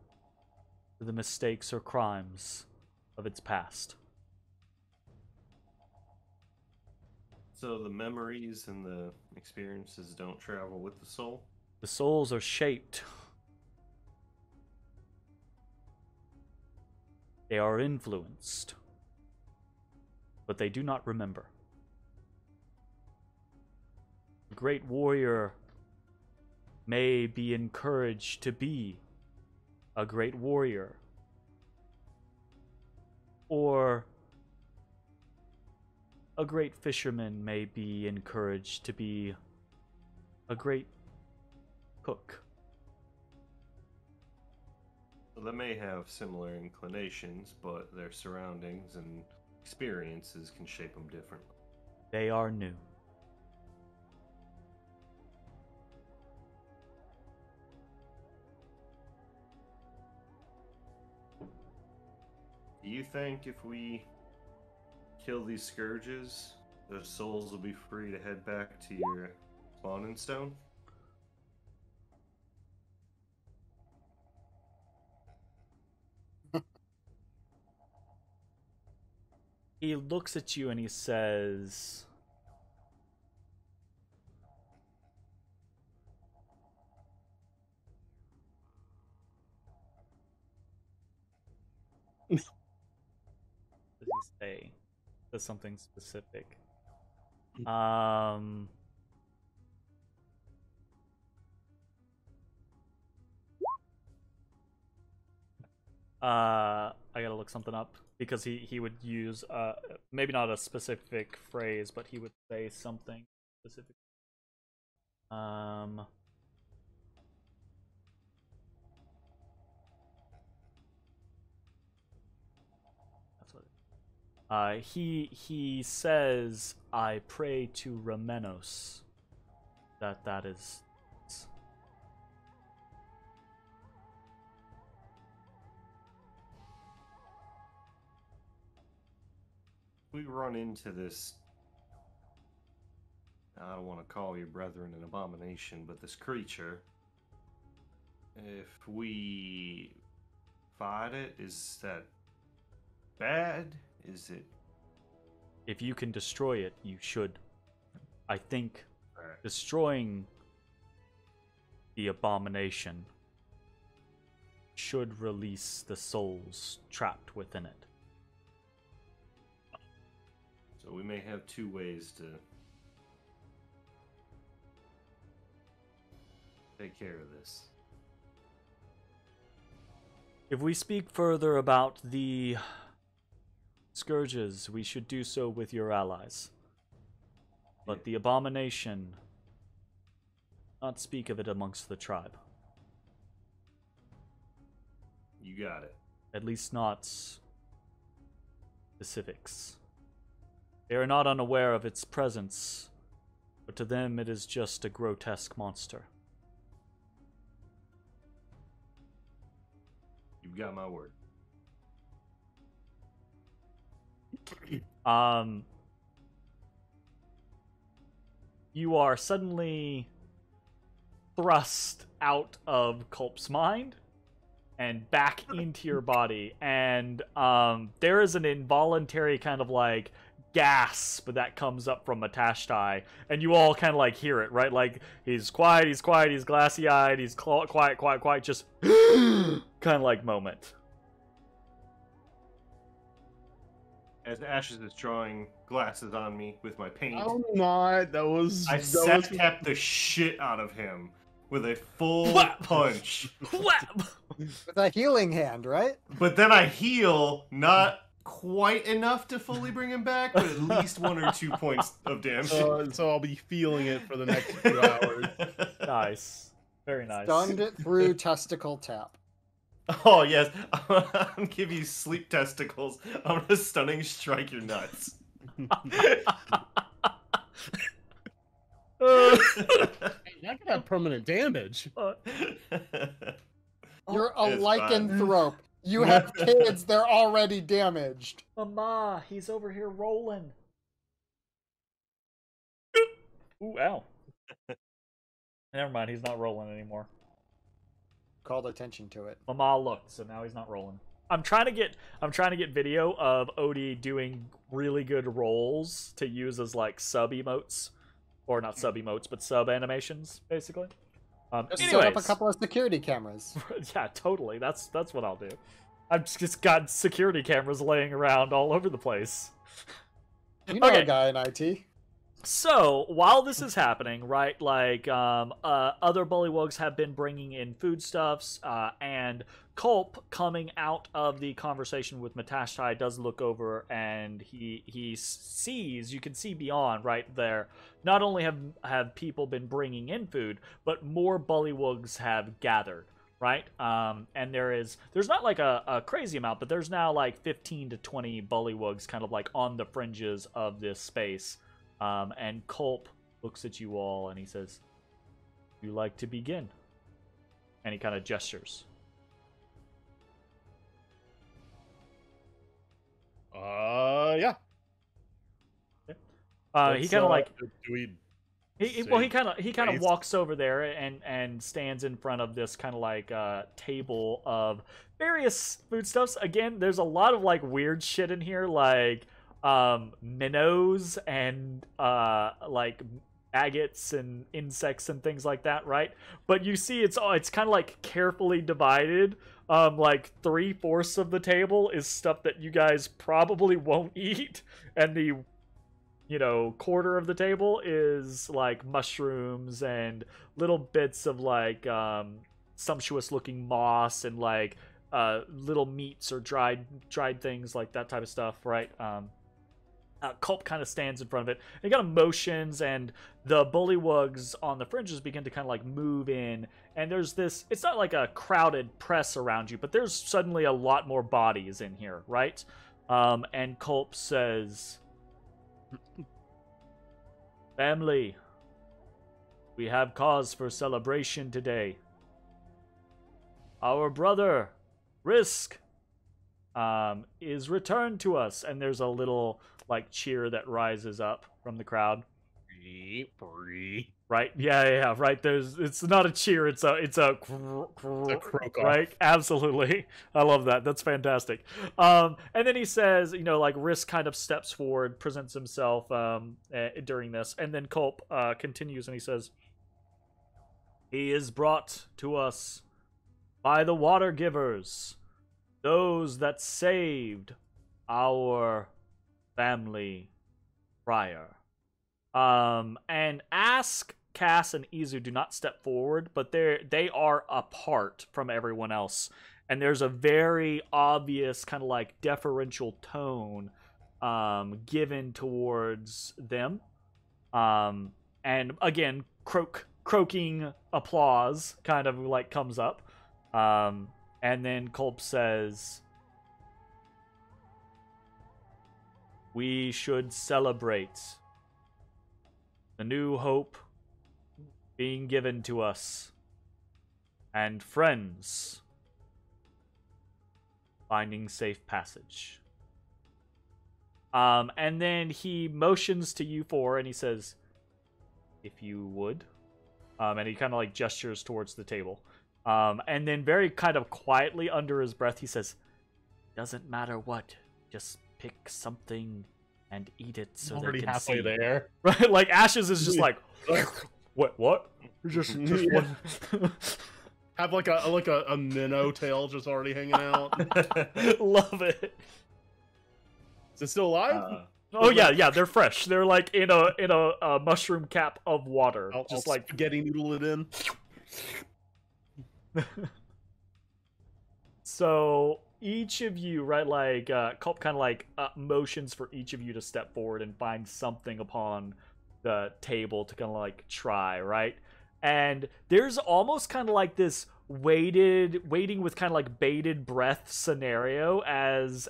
to the mistakes or crimes of its past. So the memories and the experiences don't travel with the soul? The souls are shaped. They are influenced. But they do not remember. A great warrior may be encouraged to be a great warrior. Or a great fisherman may be encouraged to be a great cook. So they may have similar inclinations, but their surroundings and experiences can shape them differently. They are new. Do you think if we kill these scourges, the souls will be free to head back to your spawning stone? He looks at you and he says, what does he say? Says something specific. I gotta look something up because he would use maybe not a specific phrase, but he would say something specific. That's what. He says, "I pray to Ramenos." That is. We run into this, I don't want to call your brethren an abomination, but this creature, if we fight it, is that bad? Is it? If you can destroy it, you should. I think Right. destroying the abomination should release the souls trapped within it. So we may have two ways to take care of this. If we speak further about the scourges, we should do so with your allies. But the abomination, not speak of it amongst the tribe. You got it. At least not specifics. They are not unaware of its presence, but to them it is just a grotesque monster. You've got my word. You are suddenly thrust out of Culp's mind and back into your body, and there is an involuntary kind of like gasp that comes up from Matashtai, and you all kind of like hear it, right? Like he's quiet, he's glassy-eyed, he's quiet, just kind of like moment. As Ashes is drawing glasses on me with my paint, I'm not. I kept the shit out of him with a full Whap! punch. Whap! With a healing hand, right? But then I heal, not quite enough to fully bring him back, but at least 1 or 2 points of damage. So I'll be feeling it for the next few hours. Nice. Very nice. Stunned it through testicle tap. Oh yes, I'm gonna give you sleep testicles. I'm gonna stunning strike your nuts. Hey, that could have permanent damage. You're a It's lycanthrope. You have kids, they're already damaged. Mama, he's over here rolling. Ooh, ow. Never mind, he's not rolling anymore. Called attention to it. Mama looked, so now he's not rolling. I'm trying to get video of Odie doing really good rolls to use as like sub emotes, or not sub emotes, but sub animations, basically. Just set up a couple of security cameras. Yeah, totally. That's what I'll do. I've just got security cameras laying around all over the place. You know Okay. a guy in IT. So while this is happening, right, like other bullywugs have been bringing in foodstuffs, and Culp, coming out of the conversation with Matashtai, does look over and he sees, you can see beyond right there. Not only have people been bringing in food, but more bullywugs have gathered. Right, and there's not like a crazy amount, but there's now like 15 to 20 bullywugs kind of like on the fringes of this space. And Culp looks at you all and he says, "You like to begin?" And he kind of gestures. Yeah. He kind of like Do we? he kind of walks over there and stands in front of this kind of like table of various foodstuffs. Again, there's a lot of like weird shit in here, like minnows and like agates and insects and things like that, right? But you see it's kind of like carefully divided. Like 3/4 of the table is stuff that you guys probably won't eat, and the quarter of the table is like mushrooms and little bits of like sumptuous looking moss and like little meats or dried things, like that type of stuff, right? Culp kind of stands in front of it. He kind of motions, and the bullywugs on the fringes begin to kind of like move in. And there's this, it's not like a crowded press around you, but there's suddenly a lot more bodies in here, right? And Culp says, "Family, we have cause for celebration today. Our brother, Risk, is returned to us." And there's a little like cheer that rises up from the crowd. Right? Yeah, right. It's not a cheer. It's a croak off. right? Absolutely. I love that. That's fantastic. And then he says, like Risk kind of steps forward, presents himself during this, and then Culp continues and he says, "He is brought to us by the Water Givers, those that saved our family prior." And Ask, Cass, and Izu do not step forward, but they are apart from everyone else. And there's a very obvious kind of like deferential tone given towards them. And again, croaking applause kind of like comes up. And then Culp says, "We should celebrate the new hope being given to us, and friends finding safe passage." And then he motions to you four and he says, "If you would." And he kind of like gestures towards the table. And then very kind of quietly under his breath, he says, "Doesn't matter what, just pick something and eat it so they Already can halfway see." there. Right? Like Ashes is just like, what? Just one. Have like a minnow tail just already hanging out. Love it. Is it still alive? Oh yeah, they're fresh. They're like in a mushroom cap of water, I'll like spaghetti noodle it in. So each of you, right, like Culp kind of like motions for each of you to step forward and find something upon the table to kind of like try, right? And there's almost kind of like this waiting with kind of like bated breath scenario as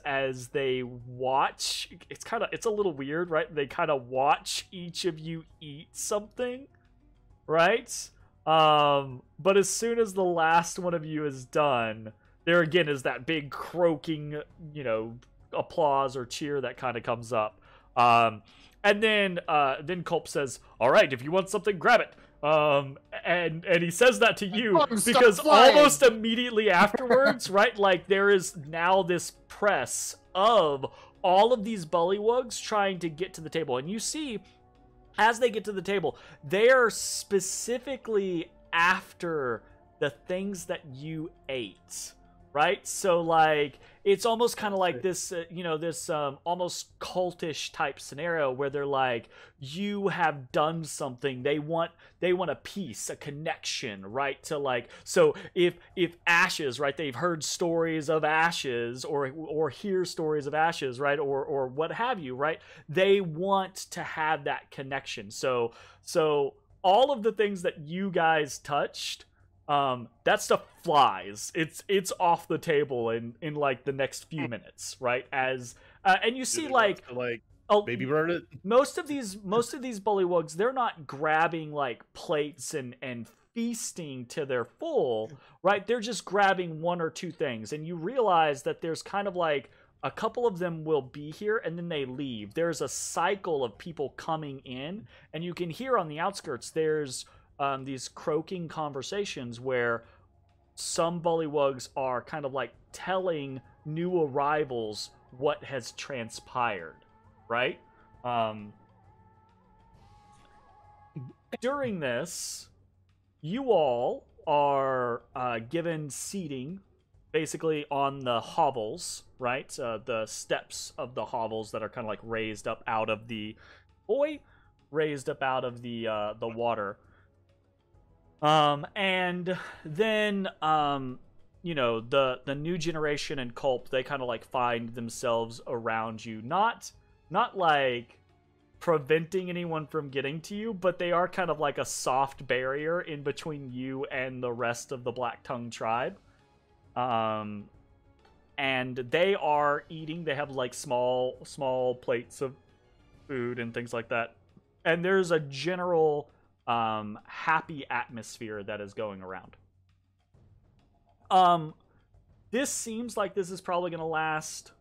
they watch. It's a little weird, right? They kind of watch each of you eat something, right? But as soon as the last one of you is done, there again is that big croaking, applause or cheer that kind of comes up. And then Culp says, "All right, if you want something, grab it." And he says that to you because almost immediately afterwards, right? Like there is now this press of all of these bullywugs trying to get to the table, and you see as they get to the table, they are specifically after the things that you ate. Right? So, like, it's almost kind of like this, this almost cultish type scenario where they're like, you have done something. They want a piece, a connection, right? To like, so if ashes, right? They've heard stories of ashes or hear stories of ashes, right? Or what have you, right? They want to have that connection. So all of the things that you guys touched, that stuff flies. It's off the table in like the next few minutes, right? As and you see like baby bird it. Most of these bullywugs, they're not grabbing like plates and feasting to their full, right? They're just grabbing one or two things, and you realize that there's kind of like a couple of them will be here and then they leave. There's a cycle of people coming in, and you can hear on the outskirts there's these croaking conversations where some bullywugs are kind of like telling new arrivals what has transpired, right? During this, you all are given seating basically on the hovels, right? The steps of the hovels that are kind of like raised up out of the water. And then, the new generation and Culp, they kind of like find themselves around you, not like preventing anyone from getting to you, but they are kind of like a soft barrier in between you and the rest of the Black Tongue tribe. And they are eating. They have like small plates of food and things like that. And there's a general happy atmosphere that is going around. This seems like this is probably going to last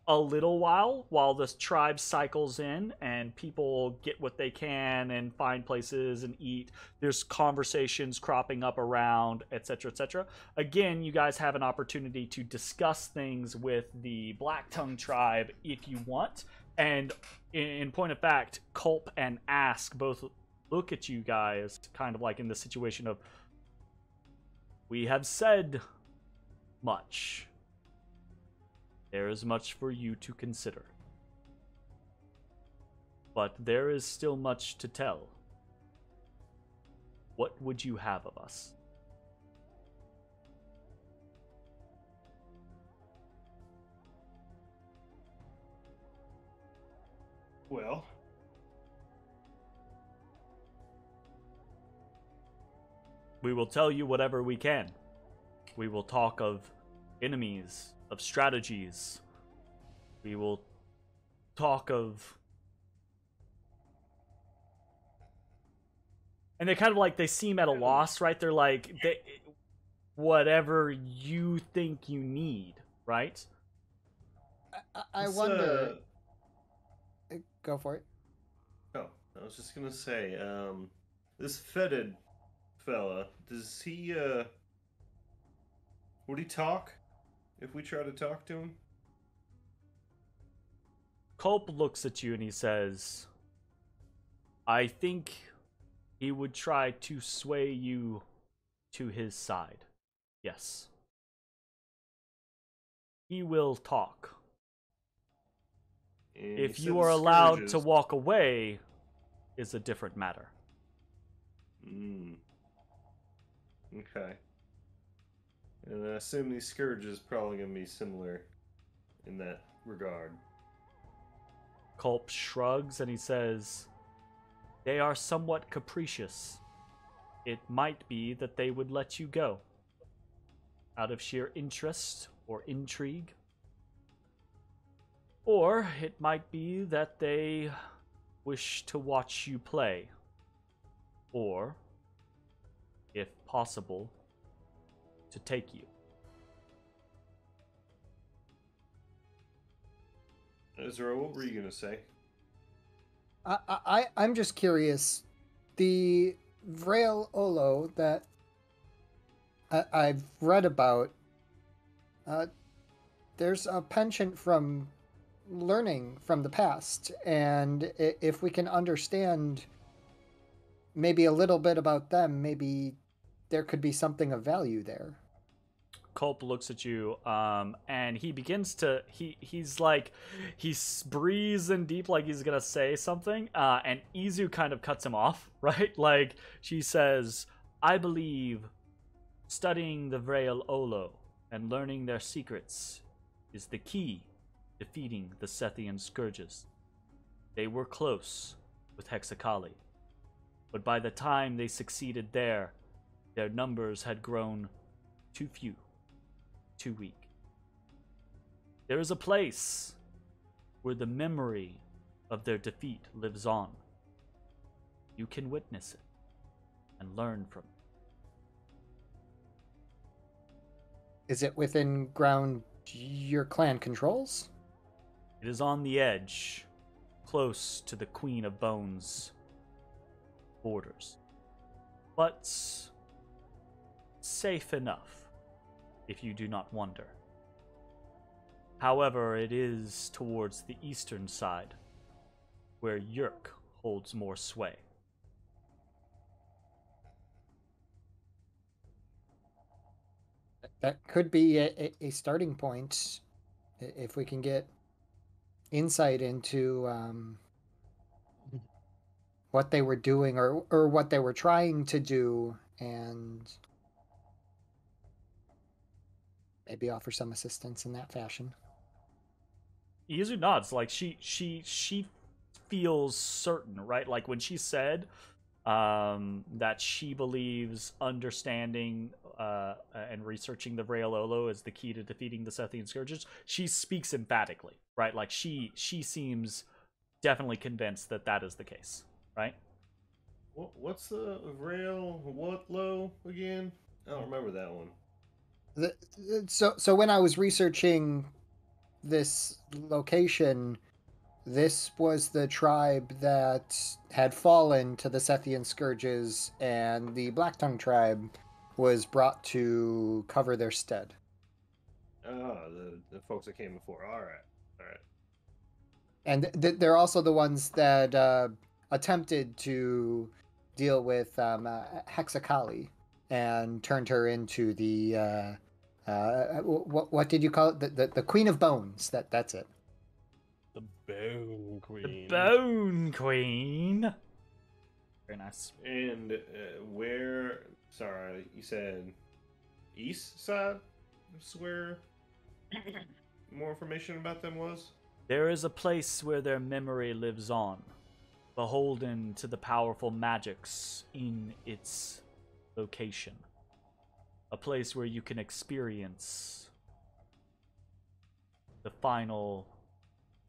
a little while this tribe cycles in and people get what they can and find places and eat. There's conversations cropping up around, etc., etc. Again, you guys have an opportunity to discuss things with the Black Tongue tribe if you want. And in point of fact, Culp and Ask both look at you guys kind of like in the situation of, we have said much. There is much for you to consider. But there is still much to tell. What would you have of us? Well, we will tell you whatever we can. We will talk of enemies, of strategies. We will talk of... And they kind of like, they seem at a loss, right? They're like, whatever you think you need, right? I wonder... Go for it. Oh, I was just gonna say, this fetid fella, does he, would he talk if we try to talk to him? Culp looks at you and he says, I think he would try to sway you to his side. Yes. He will talk. And if he you said are the allowed scourges- to walk away, is a different matter. Okay. And I assume these scourges probably gonna be similar in that regard. Culp shrugs and he says, they are somewhat capricious. It might be that they would let you go out of sheer interest or intrigue. Or it might be that they wish to watch you play. Or, if possible, to take you. Ezra, what were you gonna say? I'm just curious. The Vrail Olo that I've read about, there's a penchant from learning from the past, and if we can understand maybe a little bit about them, maybe there could be something of value there. Culp looks at you, and he begins to he's breathing deep like he's gonna say something, and Izu kind of cuts him off, right? Like she says, "I believe studying the Vrail Olo and learning their secrets is the key to defeating the Sethian scourges. They were close with Hexakali, but by the time they succeeded there, their numbers had grown too few. Too weak. There is a place where the memory of their defeat lives on. You can witness it and learn from it. Is it within ground your clan controls? It is on the edge, close to the Queen of Bones' borders, but safe enough if you do not wander. However, it is towards the eastern side, where Yerk holds more sway. That could be a starting point if we can get insight into what they were doing or what they were trying to do, and maybe offer some assistance in that fashion. Izu nods, like she feels certain, right? Like when she said that she believes understanding and researching the Vrail Olo is the key to defeating the Sethian scourges, she speaks emphatically, right? Like she seems definitely convinced that that is the case, right? What's the Vrail Whatlo again? I don't remember that one. So when I was researching this location, this was the tribe that had fallen to the Sethian scourges, and the Blacktongue tribe was brought to cover their stead. Oh, the folks that came before. All right. And they're also the ones that attempted to deal with Hexakali and turned her into the what did you call it? The Queen of Bones. That's it. The Bone Queen. The Bone Queen. Very nice. And where? Sorry, you said east side. That's where more information about them was. There is a place where their memory lives on, beholden to the powerful magics in its location. A place where you can experience the final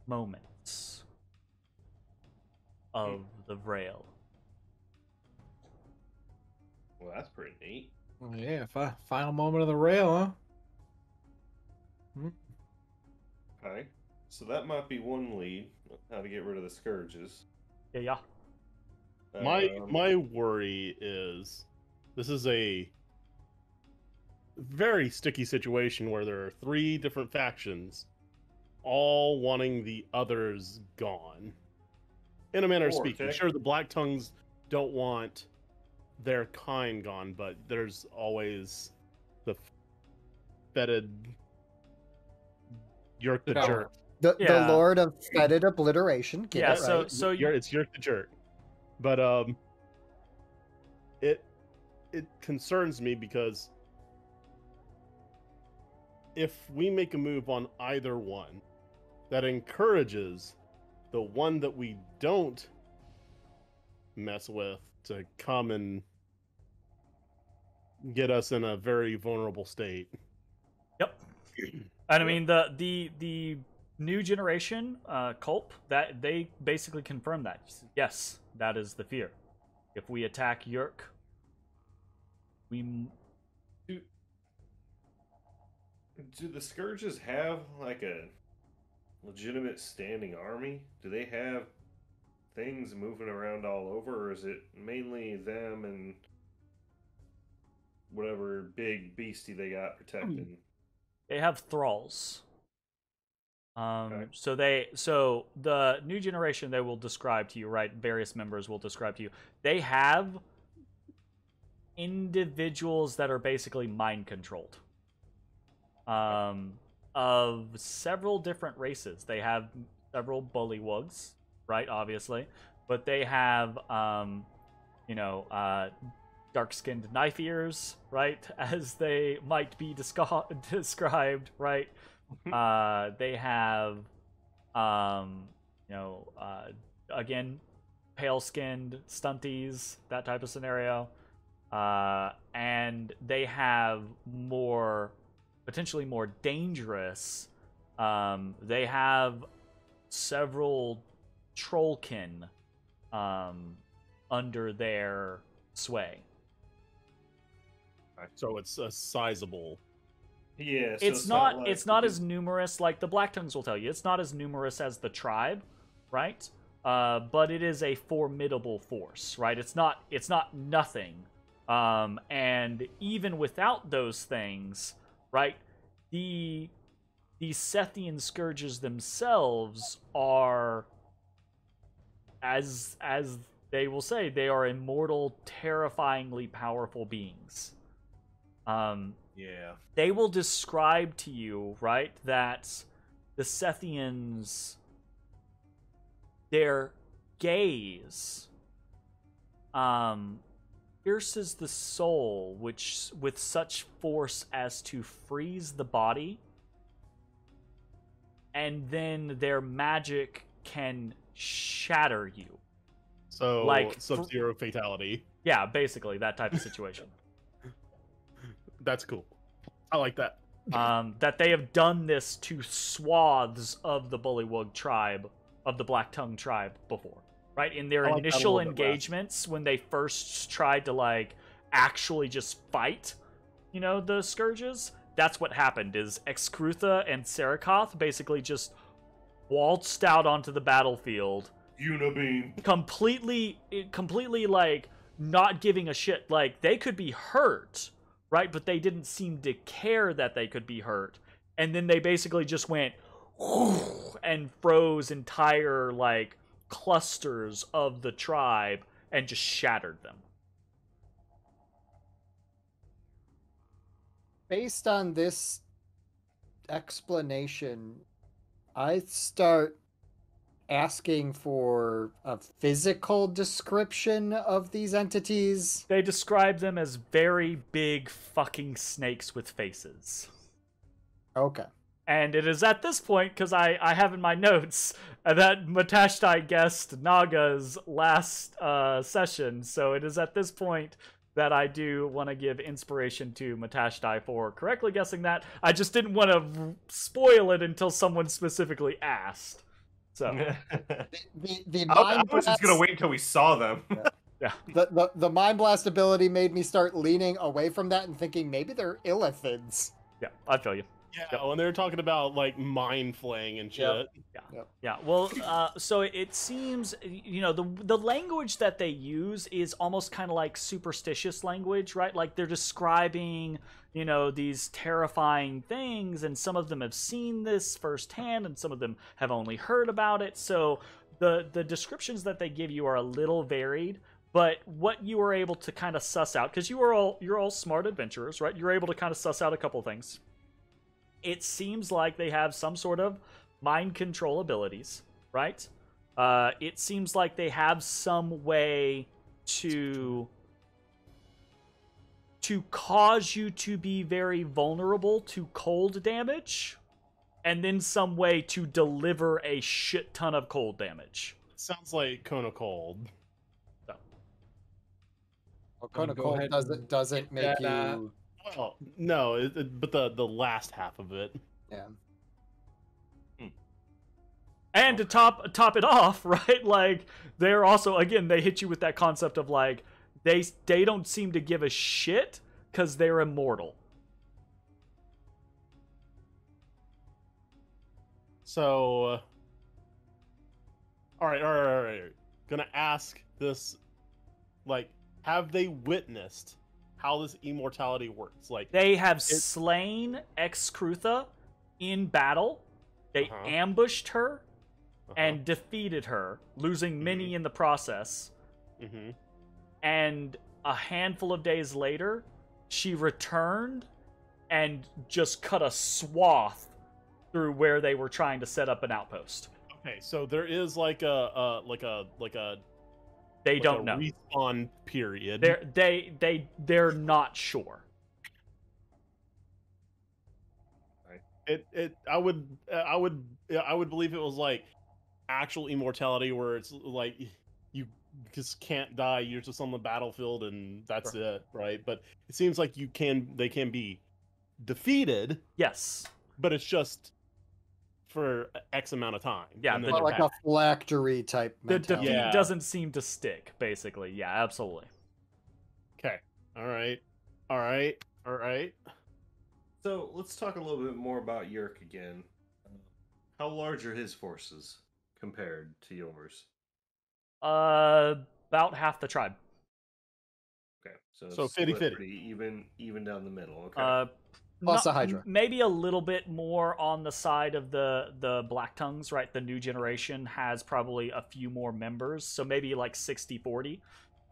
moments of the Vrail. Well, that's pretty neat. Well, yeah, final moment of the rail, huh? Okay, so that might be one lead. How to get rid of the scourges. Yeah. My worry is this is a very sticky situation where there are 3 different factions all wanting the others gone. In a manner of speaking, sure, the Black Tongues don't want their kind gone, but there's always the fetid Yerk the Jerk. The Lord of Fetid Obliteration. Get it right. So it's Yerk the Jerk. But it concerns me because if we make a move on either one, that encourages the one that we don't mess with to come and get us in a very vulnerable state. Yep. And I mean the new generation Culp, that they basically confirmed that. Yes, that is the fear. If we attack Yerk, do the scourges have like legitimate standing army? Do they have things moving around all over, or is it mainly them and whatever big beastie they got protecting? They have thralls. Okay. So the new generation they will describe to you, right? Various members will describe to you. They have individuals that are basically mind controlled. Of several different races. They have several bullywugs, right? Obviously, but they have dark-skinned knife ears, right? As they might be described, right? They have, again, pale-skinned stunties, that type of scenario. And they have potentially more dangerous. They have several trollkin under their sway. So it's a sizable. Yeah, so It's not. like- It's not as numerous. Like the Black Tongues will tell you, it's not as numerous as the tribe, right? But it is a formidable force, right? It's not. It's not nothing. And even without those things, right? The Sethian scourges themselves are, as they will say, they are immortal, terrifyingly powerful beings. Yeah. They will describe to you, right, that the Sethians, their gaze, pierces the soul, which with such force as to freeze the body, and then their magic can shatter you. So Like, Sub-Zero fatality. Yeah, basically that type of situation. That's cool. I like that. That they have done this to swaths of the Bullywug tribe, of the Black Tongue tribe before, right? In their I like that a initial little bit less. engagements, when they first tried to, like, actually just fight, the Scourges, that's what happened, is Excrutha and Sarakoth basically just waltzed out onto the battlefield, Unibeam. completely, like, not giving a shit. Like, they could be hurt, right? But they didn't seem to care that they could be hurt. And then they basically just went and froze entire, like, clusters of the tribe and just shattered them. Based on this explanation, I start asking for a physical description of these entities. They describe them as very big fucking snakes with faces. Okay. And it is at this point, because I have in my notes that Matashtai guessed Naga's last session, so it is at this point that I do want to give inspiration to Matashtai for correctly guessing that. I just didn't want to spoil it until someone specifically asked. So The I mind was just gonna wait until we saw them. the mind blast ability made me start leaning away from that and thinking maybe they're illithids. yeah, I feel you. Yeah, when they're talking about like mind flaying and shit. Yep. Yeah, well, so it seems, the language that they use is almost kind of like superstitious language, right? Like they're describing, these terrifying things, and some of them have seen this firsthand, and some of them have only heard about it. So the descriptions that they give you are a little varied, but what you are able to kind of suss out, because you're all smart adventurers, right? You're able to kind of suss out a couple things. It seems like they have some sort of mind control abilities, right? It seems like they have some way to cause you to be very vulnerable to cold damage, and then some way to deliver a shit ton of cold damage. Sounds like Kona Cold. Well, Kona Go Cold ahead doesn't and make get that, you. Well, no, but the last half of it. Yeah. And to top it off, right? Like they're also, again, they hit you with that concept of like they don't seem to give a shit because they're immortal. So, all right. Gonna ask this, like, have they witnessed how this immortality works? Like, They have slain Excrutha in battle. They Uh-huh. ambushed her and defeated her, losing many in the process. Mm-hmm. And a handful of days later, she returned and just cut a swath through where they were trying to set up an outpost. Okay, so there is like a They don't know. respawn period. They're not sure. I would believe it was like actual immortality where it's like you just can't die. You're just on the battlefield and that's it, right? But it seems like they can be defeated, Yes. but it's just for X amount of time. Yeah, and the- then But they're like back. a phylactery type The mentality. defeat Yeah. doesn't seem to stick, basically. Yeah, absolutely. Okay. All right. So let's talk a little bit more about Yerk again. How large are his forces compared to yours? About half the tribe. Okay, so So it's split 50-50. pretty even down the middle. Okay. Plus a Hydra. Maybe a little bit more on the side of the Black Tongues, right? The new generation has probably a few more members, so maybe like 60-40.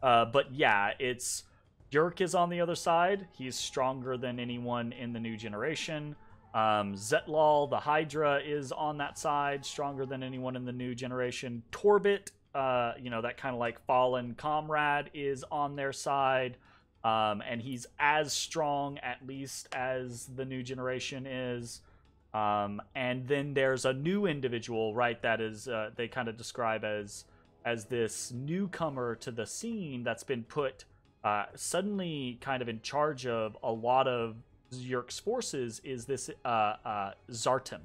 But yeah, it's Yerk is on the other side. He's stronger than anyone in the new generation. Zetlal, the Hydra, is on that side, stronger than anyone in the new generation. Torbit, that kind of like fallen comrade, is on their side. And he's as strong, at least, as the new generation is. And then there's a new individual, right, that is they kind of describe as this newcomer to the scene that's been put suddenly kind of in charge of a lot of Yerk's forces, is this Zartan.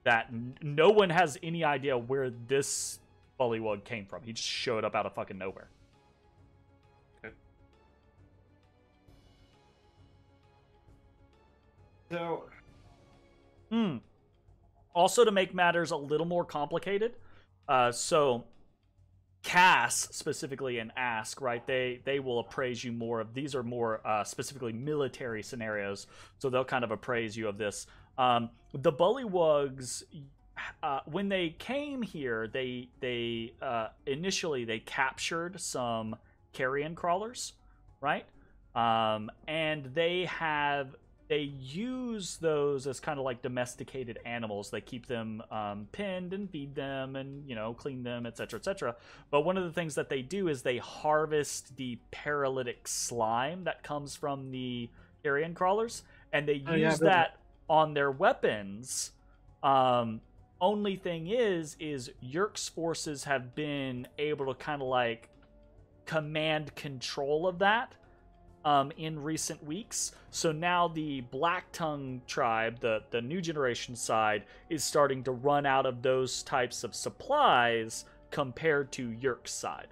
That no one has any idea where this bullywug came from. He just showed up out of fucking nowhere. So, Also, to make matters a little more complicated, so Cass specifically and Ask, right? They will appraise you more of these are more specifically military scenarios, so they'll kind of appraise you of this. The Bullywugs, when they came here, they initially they captured some carrion crawlers, right? And they use those as kind of like domesticated animals. They keep them pinned and feed them and, clean them, etc., etc. But one of the things that they do is they harvest the paralytic slime that comes from the carrion crawlers, and they use that on their weapons. Only thing is Yerk's forces have been able to kind of like command control of that in recent weeks. So now the Black Tongue tribe, the new generation side, is starting to run out of those types of supplies compared to Yerk's side.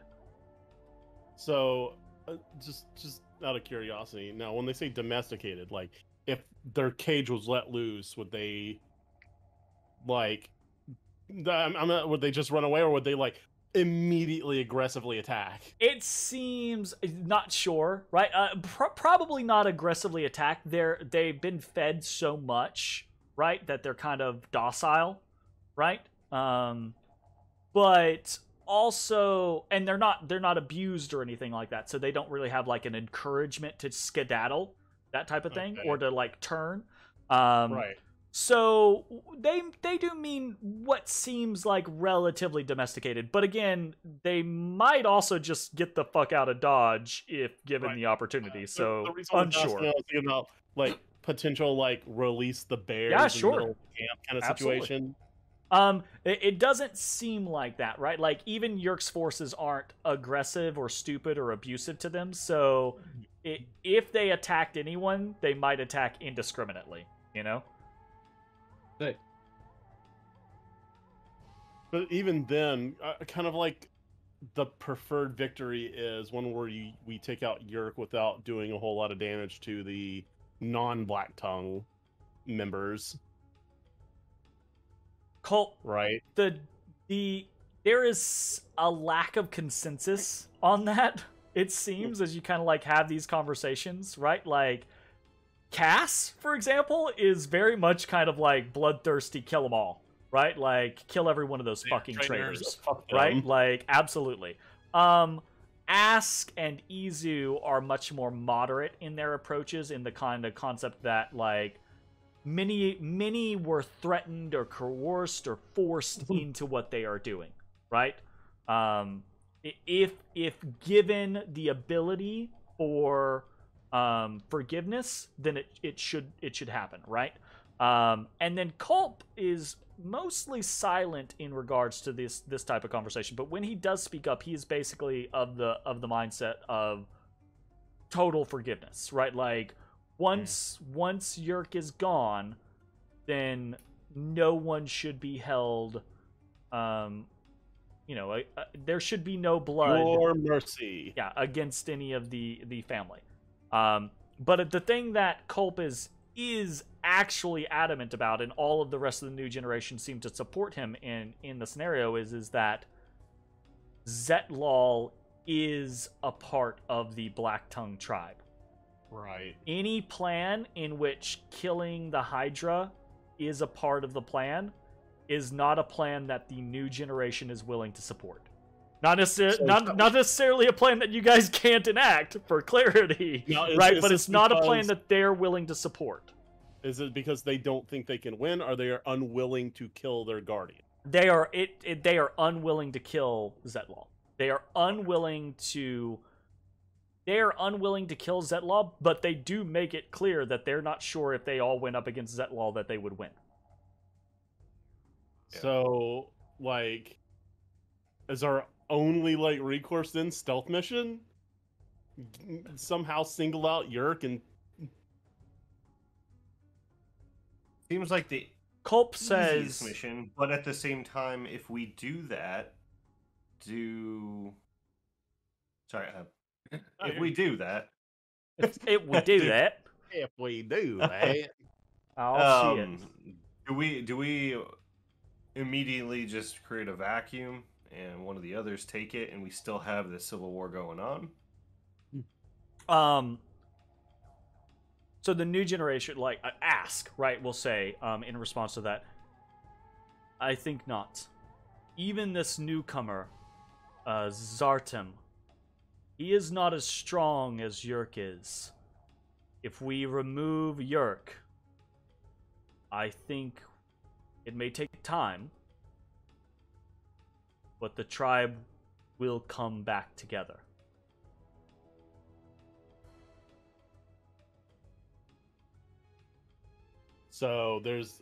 So, just out of curiosity, now when they say domesticated, like if their cage was let loose, would they would they just run away, or would they like immediately aggressively attack? It seems not sure, right? Probably not aggressively attack. They've been fed so much, right, that they're kind of docile, right? But also, and they're not abused or anything like that, so they don't really have like an encouragement to skedaddle, that type of thing, Okay. or to like turn. Right. So they do mean what seems like relatively domesticated, but again, they might also just get the fuck out of Dodge if given Right. the opportunity. So the reason I was asking, unsure. I was thinking about like potential like release the bears Yeah, in sure. the middle of the camp kind of Absolutely. situation. It doesn't seem like that, right? Like even Yerk's forces aren't aggressive or stupid or abusive to them. So if they attacked anyone, they might attack indiscriminately. But even then, kind of like the preferred victory is one where we take out Yerk without doing a whole lot of damage to the non-Black Tongue members. Colt, right? There is a lack of consensus on that. It seems as you kind of like have these conversations, right? Like Cass, for example, is very much kind of like bloodthirsty, kill them all, right? Like kill every one of those fucking traitors, Fuck right? them. Like absolutely. Ask and Izu are much more moderate in their approaches, in the kind of concept that like many were threatened or coerced or forced into what they are doing, right? If given the ability for forgiveness, then it should happen, right? And then Culp is mostly silent in regards to this type of conversation, but when he does speak up, he is basically of the mindset of total forgiveness, right? Like once Yerk is gone, then no one should be held. There should be no blood Your mercy. yeah, against any of the family. But the thing that Culp is actually adamant about, and all of the rest of the new generation seem to support him in the scenario, is that Zetlal is a part of the Black Tongue tribe. Right. Any plan in which killing the Hydra is a part of the plan is not a plan that the new generation is willing to support. Not necessarily a plan that you guys can't enact, for clarity, right? But it's not a plan that they're willing to support. Is it because they don't think they can win, or they are unwilling to kill their guardian? They are unwilling to kill Zetlal. They are unwilling to kill Zetlal, but they do make it clear that they're not sure if they all went up against Zetlal that they would win. So, like, is our only like recourse then stealth mission? Somehow single out Yerk and Seems like the Culp easiest says mission, but at the same time, if we do that, if we do that, it would do that. if we do that, I'll see it. do we immediately just create a vacuum and one of the others take it, and we still have the civil war going on? So the new generation, like, ask, right, will say, in response to that, I think not. Even this newcomer, Zartem, he is not as strong as Yerk is. If we remove Yerk, I think it may take time, but the tribe will come back together. so there's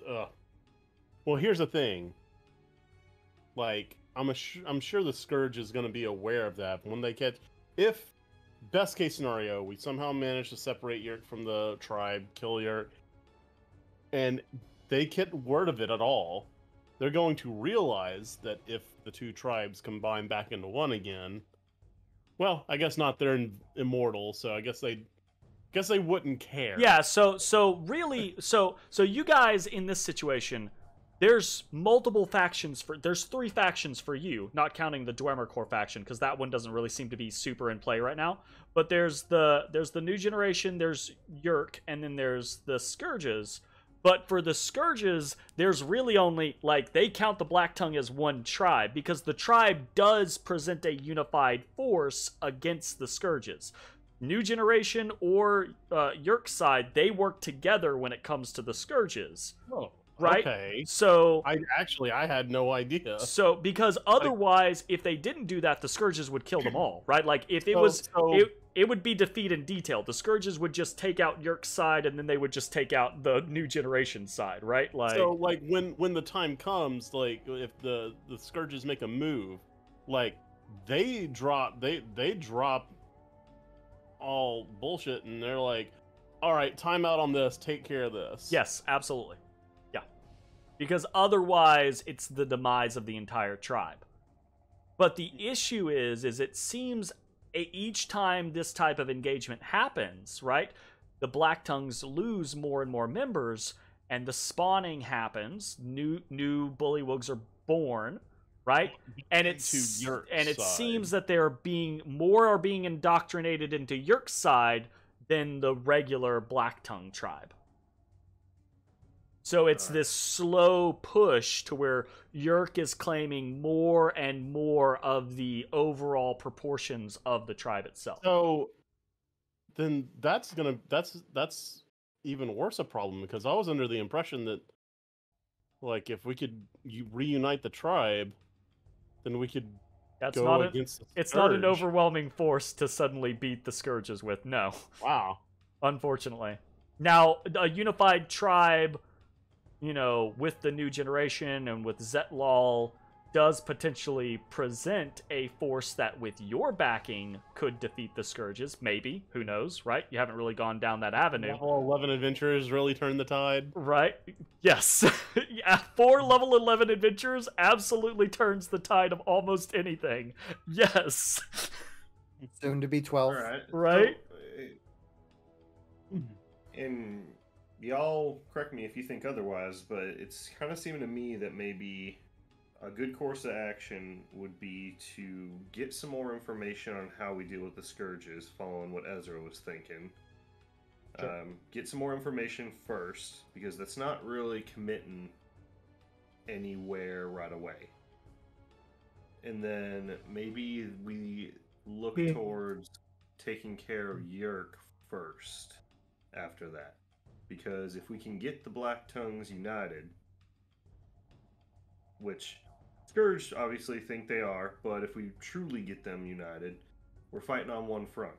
well, here's the thing. Like, I'm sure the Scourge is going to be aware of that. When they catch, if best case scenario, we somehow manage to separate Yerk from the tribe, kill Yerk, and they get word of it at all, they're going to realize that if the two tribes combine back into one again, well, I guess not. They're immortal, so I guess they wouldn't care. Yeah, so really, so you guys in this situation, there's multiple factions there's 3 factions for you, not counting the Dwemer Corps faction, because that one doesn't really seem to be super in play right now. But there's the new generation, there's Yerk, and then there's the Scourges. But for the Scourges, there's really only, like, they count the Black Tongue as one tribe, because the tribe does present a unified force against the Scourges. New generation or Yerk's side, they work together when it comes to the Scourges. Oh, right? Okay. So I had no idea. So because otherwise, if they didn't do that, the Scourges would kill them all, right? Like if it it would be defeat in detail. The Scourges would just take out Yerk's side, and then they would just take out the new generation side, right? Like so, like when the time comes, like if the Scourges make a move, like they drop all bullshit, and they're like, all right, time out on this, take care of this. Yes, absolutely. Yeah. Because otherwise, it's the demise of the entire tribe. But the issue is it seems each time this type of engagement happens, right, the Black Tongues lose more and more members, and the spawning happens. New bullywugs are born, right? And it seems that they're being indoctrinated into Yeerk's side than the regular Blacktongue tribe. So it's this slow push to where Yeerk is claiming more and more of the overall proportions of the tribe itself. So then that's even worse a problem, because I was under the impression that, like, if we could reunite the tribe, then we could go against the Scourge. It's not an overwhelming force to suddenly beat the Scourges with, no. Wow. Unfortunately. Now, a unified tribe, you know, with the new generation and with Zetlal, does potentially present a force that, with your backing, could defeat the Scourges. Maybe. Who knows, right? You haven't really gone down that avenue. Level 11 adventurers really turned the tide. Right? Yes. Yeah, 4 level 11 adventurers absolutely turns the tide of almost anything. Yes. Soon to be 12. All right. Right? So, and y'all correct me if you think otherwise, but it's kind of seeming to me that maybe a good course of action would be to get some more information on how we deal with the Scourges, following what Ezra was thinking. Sure. Get some more information first, because that's not really committing anywhere right away. And then maybe we look towards taking care of Yeerk first after that. Because if we can get the Blacktongues united, which Scourge obviously think they are, but if we truly get them united, we're fighting on one front.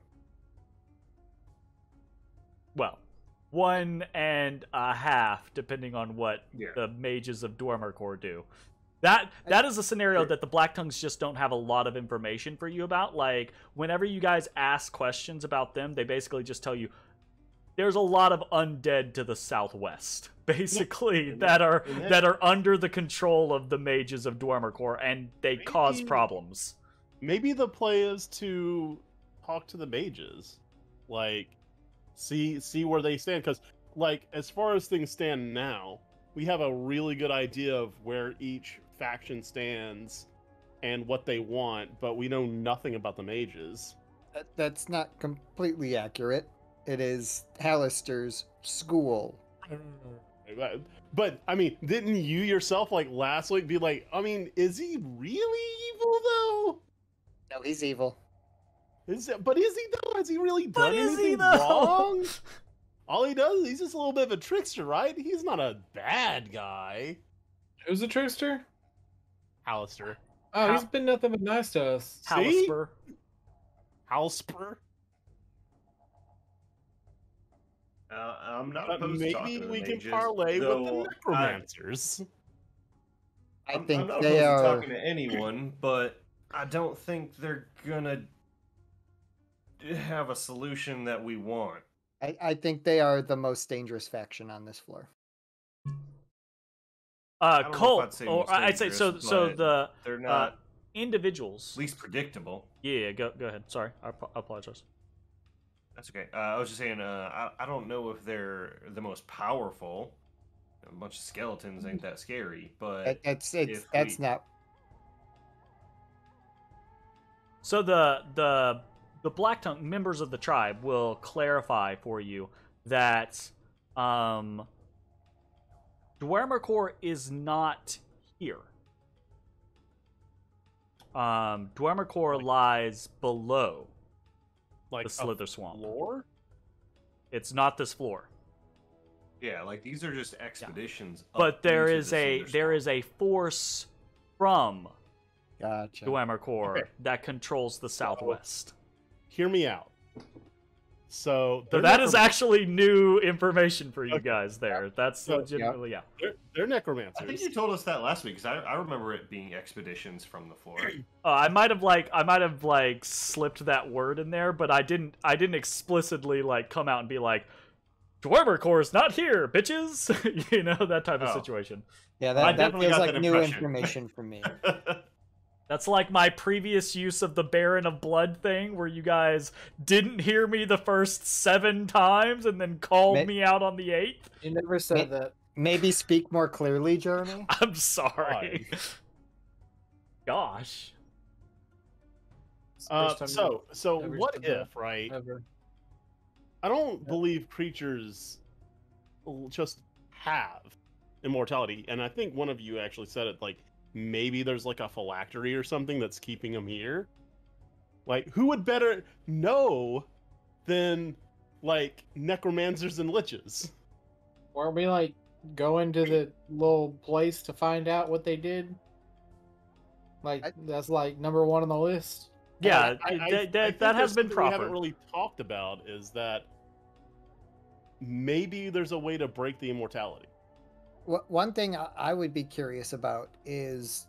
Well, 1.5, depending on what the mages of Dwemercore do. That is a scenario that the Blacktongues just don't have a lot of information for you about. Like, whenever you guys ask questions about them, they basically just tell you, there's a lot of undead to the southwest, basically, that are under the control of the mages of Dwemercore, and they cause problems. Maybe the play is to talk to the mages, like see where they stand, because, like, as far as things stand now, we have a really good idea of where each faction stands and what they want, but we know nothing about the mages. That's not completely accurate. It is Hallister's school. But I mean, didn't you yourself, like, last week be like, I mean, is he really evil though? No, he's evil. But is he though? Has he really done anything wrong? All he does, he's just a little bit of a trickster, right? He's not a bad guy. Who's a trickster? Hallister. Oh, he's been nothing but nice to us. Hallister. Halsper. I'm not But opposed to talking maybe to the we can mages, parlay with the though necromancers. I think I'm not they opposed are. to talking to anyone, but I don't think they're gonna have a solution that we want. I think they are the most dangerous faction on this floor. Colt, or I'd say so. but they're not individuals. least predictable. Yeah, go ahead. Sorry, I apologize. That's okay. I was just saying, I don't know if they're the most powerful. A bunch of skeletons ain't that scary, but That's if not. So the Blacktongue members of the tribe will clarify for you that Dwemercore is not here. Dwemercore lies below Like the Slither Swamp. Floor? It's not this floor. yeah, like these are just expeditions. But there is a force from Gotcha. Dwemercore that controls the southwest. Hear me out. So So that is actually new information for you Okay. guys there. That's So, legitimately, yeah. they're necromancers. I think you told us that last week, because I remember it being expeditions from the floor. I might have slipped that word in there, but I didn't explicitly like come out and be like, Dwemercore is not here, bitches. You know, that type of Oh. situation. Yeah, I that definitely feels got like that new impression. information from me. That's like my previous use of the Baron of Blood thing, where you guys didn't hear me the first 7 times and then called Ma- me out on the 8th. You never said that. Maybe speak more clearly, Jeremy. I'm sorry. Gosh. It's the first time So ever what said that. if, right? ever. I don't believe creatures just have immortality, and I think one of you actually said it, like, maybe there's like a phylactery or something that's keeping them here. Like, who would better know than, like, necromancers and liches? Or we like go into the little place to find out what they did. Like that's like number 1 on the list. Yeah, I that think has there's been something we haven't proffered. really talked about is that maybe there's a way to break the immortality. One thing I would be curious about is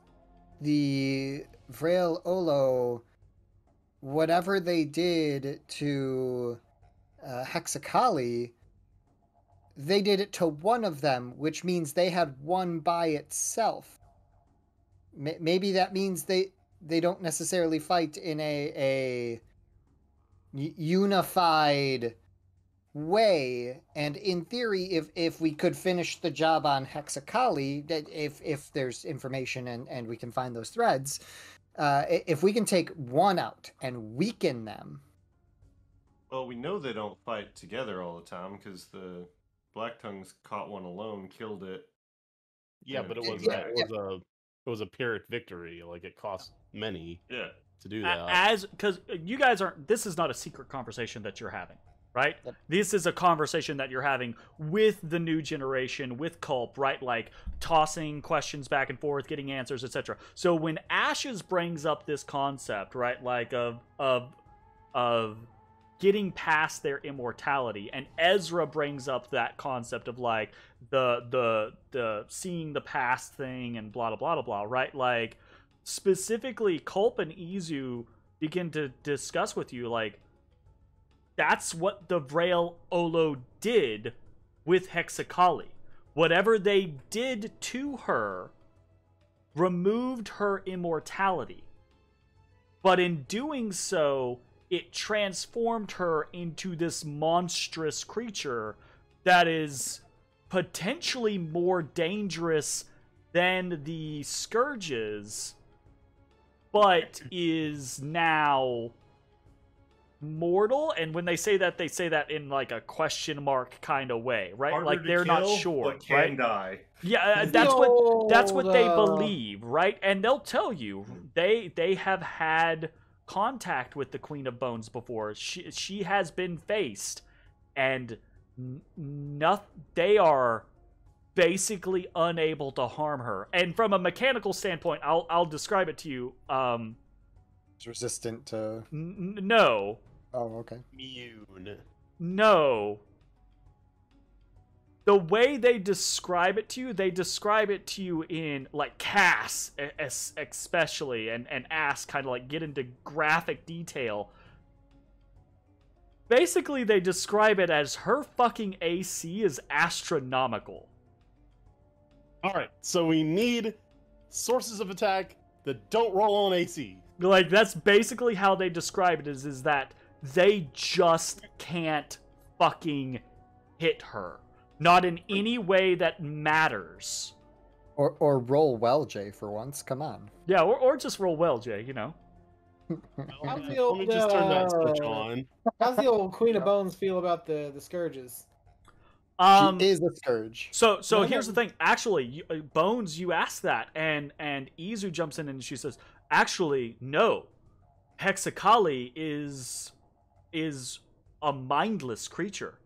the Vrail Olo, whatever they did to Hexakali, they did it to one of them, which means they had one by itself. Maybe that means they don't necessarily fight in a unified way, and in theory, if we could finish the job on Hexakali, if there's information and we can find those threads, if we can take one out and weaken them. Well, we know they don't fight together all the time because the Black Tongues caught one alone, killed it. Yeah, Yeah, but it was yeah, it was a Pyrrhic victory. Like, it cost many Yeah. to do that. As because you guys aren't. This is not a secret conversation that you're having, right? Yep. This is a conversation that you're having with the new generation, with Culp, right? Like tossing questions back and forth, getting answers, etc. So when Ashes brings up this concept, right, like of getting past their immortality, and Ezra brings up that concept of like the seeing the past thing and blah blah blah blah blah, right? Like specifically Culp and Izu begin to discuss with you like that's what the Vrail Olo did with Hexakali. Whatever they did to her removed her immortality, but in doing so it transformed her into this monstrous creature that is potentially more dangerous than the Scourges, but is now mortal. And when they say that in like a question mark kind of way, right? Harder like to they're not kill, sure, but can right? die. Yeah, The that's what they old, believe, right? And they'll tell you they have had contact with the Queen of Bones before. She has been faced, and they are basically unable to harm her. And from a mechanical standpoint, I'll describe it to you. It's resistant to. No, Oh, okay. Immune. no. The way they describe it to you in like Cass especially, and Ass kind of like get into graphic detail. Basically, they describe it as her fucking AC is astronomical. All right, so we need sources of attack that don't roll on AC. Like that's basically how they describe it is that they just can't fucking hit her. Not in any way that matters. Or roll well, Jay, for once. Come on. Yeah, or just roll well, Jay, you know. How's the Let old, me just turn that switch on. How's the old Queen of Bones feel about the Scourges? She is a scourge. So No, here's no. the thing. Actually, Bones, you asked that, and Izu jumps in and she says, "Actually, no. Hexakali is a mindless creature.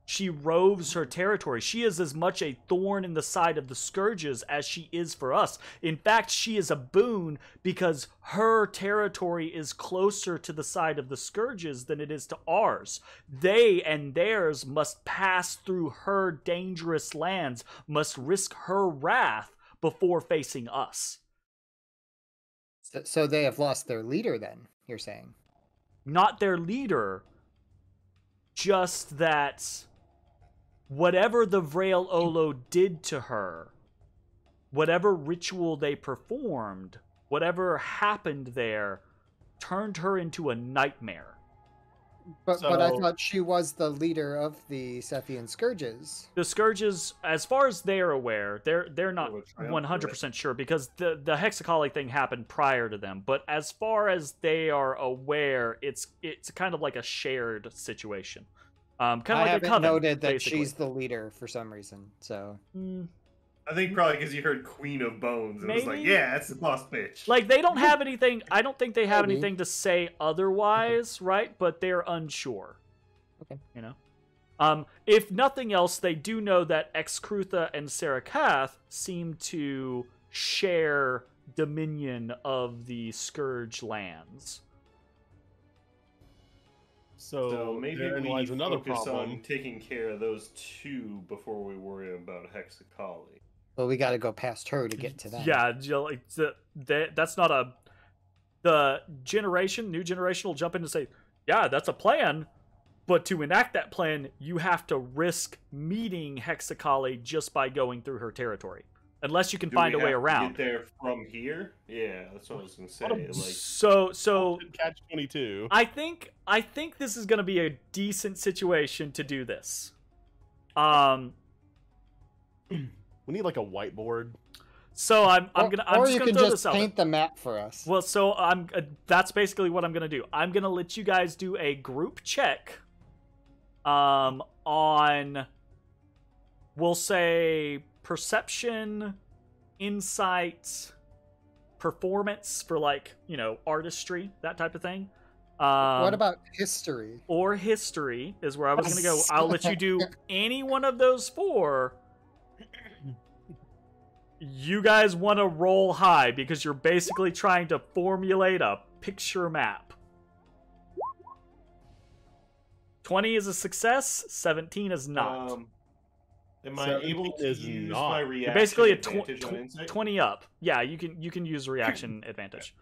She roves her territory. She is as much a thorn in the side of the Scourges as she is for us. In fact, she is a boon because her territory is closer to the side of the Scourges than it is to ours. They and theirs must pass through her dangerous lands, must risk her wrath before facing us." So they have lost their leader, then, you're saying? Not their leader, just that whatever the Vrail Olo did to her, whatever ritual they performed, whatever happened there, turned her into a nightmare. But I So- thought she was the leader of the Sethian Scourges. The Scourges, as far as they are aware, they're not They were 100% sure because the Hexacoli thing happened prior to them. But as far as they are aware, it's kind of like a shared situation. Kind of I like a haven't coven, noted that basically. she's the leader for some reason. So Mm, I think probably because you heard Queen of Bones and it was like, Maybe. yeah, that's the boss bitch. like they don't have anything. I don't think they have Maybe. anything to say otherwise, right? But they're unsure. Okay. You know. If nothing else, they do know that Excrutha and Sarakath seem to share dominion of the Scourge lands. So maybe therein we lies another focus problem. on taking care of those two before we worry about Hexacoli. well, we got to go past her to get to that. Yeah, like that's not a. The new generation will jump in and say, "Yeah, that's a plan," but to enact that plan, you have to risk meeting Hexacoli just by going through her territory, unless you can Do find a we way have to around. Get there from here? Yeah, that's what I was gonna say. What a- Like, So Catch 22. I think this is going to be a decent situation to do this. We need like a whiteboard. So I'm Or just you gonna can throw just this out there. paint the map for us. Well, so that's basically what I'm gonna do. I'm gonna let you guys do a group check, on, we'll say perception, insight, performance for like artistry, that type of thing. What about history? Or history is where I was gonna go. I'll let you do any one of those four. You guys want to roll high because you're basically trying to formulate a picture map. 20 is a success, 17 is not. Am I 17 able to is use not. my You're reaction You're basically a advantage on insight? 20 up. Yeah, you can use reaction advantage.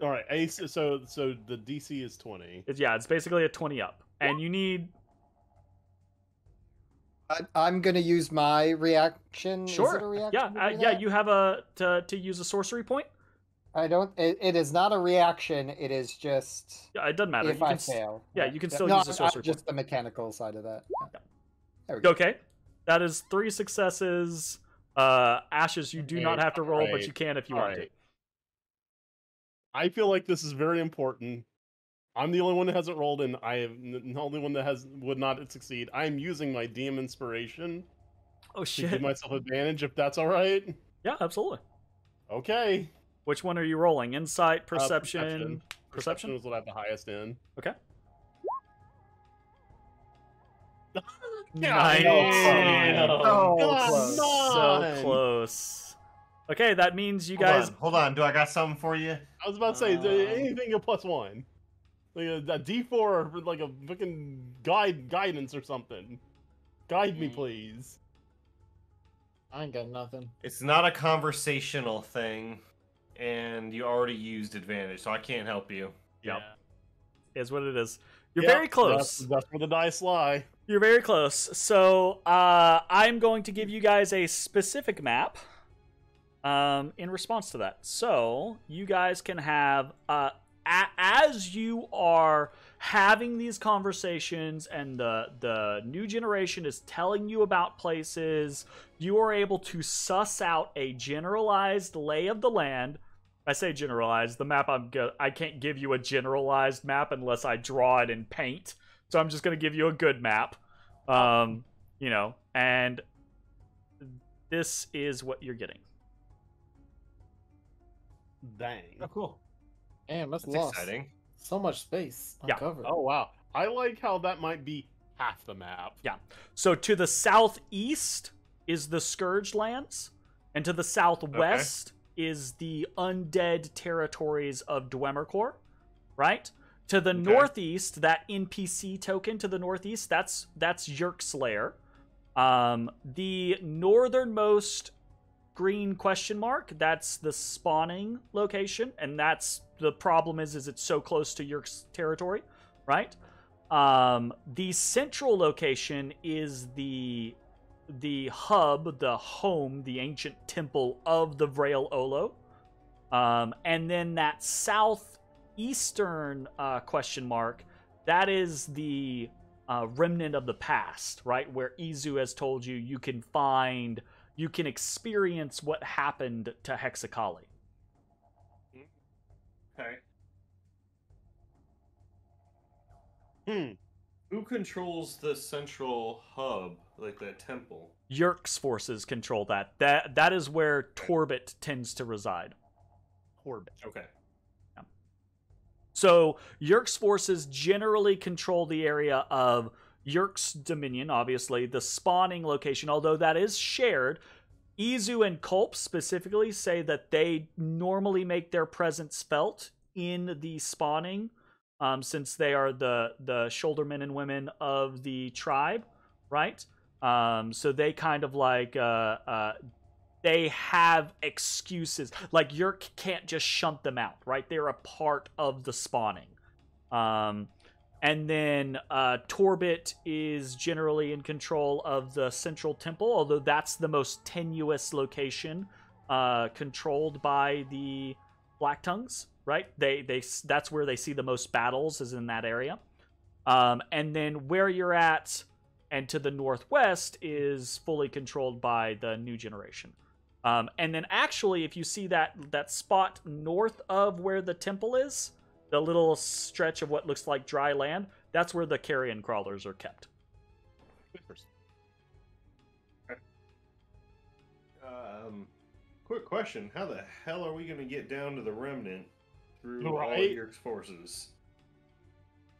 All right, Ace. So the DC is 20. It's basically a 20 up. And you need I'm gonna use my reaction. sure. Is it a reaction? Yeah, to do yeah, that? you have to use a sorcery point. I don't. It is not a reaction. It is just Yeah, it doesn't matter. if You I can fail. yeah, you can still no, use a sorcery point. just the mechanical side of that. Yeah. There we go. Okay. That is 3 successes. Ashes, you do not have to roll, but Alright. you can if you want to. Alright. I feel like this is very important. I'm the only one that hasn't rolled, and I am the only one that would not succeed. I'm using my DM inspiration Oh to give shit. myself advantage, if that's all right. Yeah, absolutely. Okay. Which one are you rolling? Insight, perception, Perception perception? is what I have the highest in. Okay. Nice. Oh, Come close. So on. close. Okay, that means you guys. Hold on. Do I got something for you? I was about to say anything a +1, like a D4, or like a fucking guidance or something. Guide me, please. I ain't got nothing. It's not a conversational thing, and you already used advantage, so I can't help you. Yep. Is what it is. You're Yep, very close. That's where the dice lie. You're very close. So I'm going to give you guys a specific map in response to that. So you guys can have, as you are having these conversations and the new generation is telling you about places, you are able to suss out a generalized lay of the land. I say generalized. The map I can't give you a generalized map unless I draw it in paint. So I'm just going to give you a good map. And this is what you're getting. Dang. Oh, cool. Damn, that's That's lost. exciting. So much space Yeah. uncovered. Oh wow. I like how that might be half the map. Yeah. So to the southeast is the Scourge lands, and to the southwest is the undead territories of Dwemerkor, right? To the northeast, that NPC token to the northeast, that's Yerk's lair. The northernmost green question mark, that's the spawning location, and that's the problem is it's so close to Yerk's territory, right? The central location is the hub, the home, the ancient temple of the Vrail Olo. And then that southeastern question mark, that is the remnant of the past, right? Where Izu has told you you can experience what happened to Hexakali. Okay. Who controls the central hub, like that temple? Yerk's forces control that. That is where Torbit tends to reside. Orbit. Okay. So Yerk's forces generally control the area of Yerk's dominion, obviously, the spawning location, although that is shared. Izu and Kulp specifically say that they normally make their presence felt in the spawning, since they are the shouldermen and women of the tribe, right? So they kind of like they have excuses. Like Yerk can't just shunt them out, right? They're a part of the spawning. And then Torbit is generally in control of the central temple, although that's the most tenuous location controlled by the Black Tongues, right? That's where they see the most battles, is in that area. And then where you're at and to the northwest is fully controlled by the New Generation. And then actually, if you see that spot north of where the temple is, the little stretch of what looks like dry land, that's where the carrion crawlers are kept. Quick question. How the hell are we going to get down to the remnant through all Right. of Yerk's forces?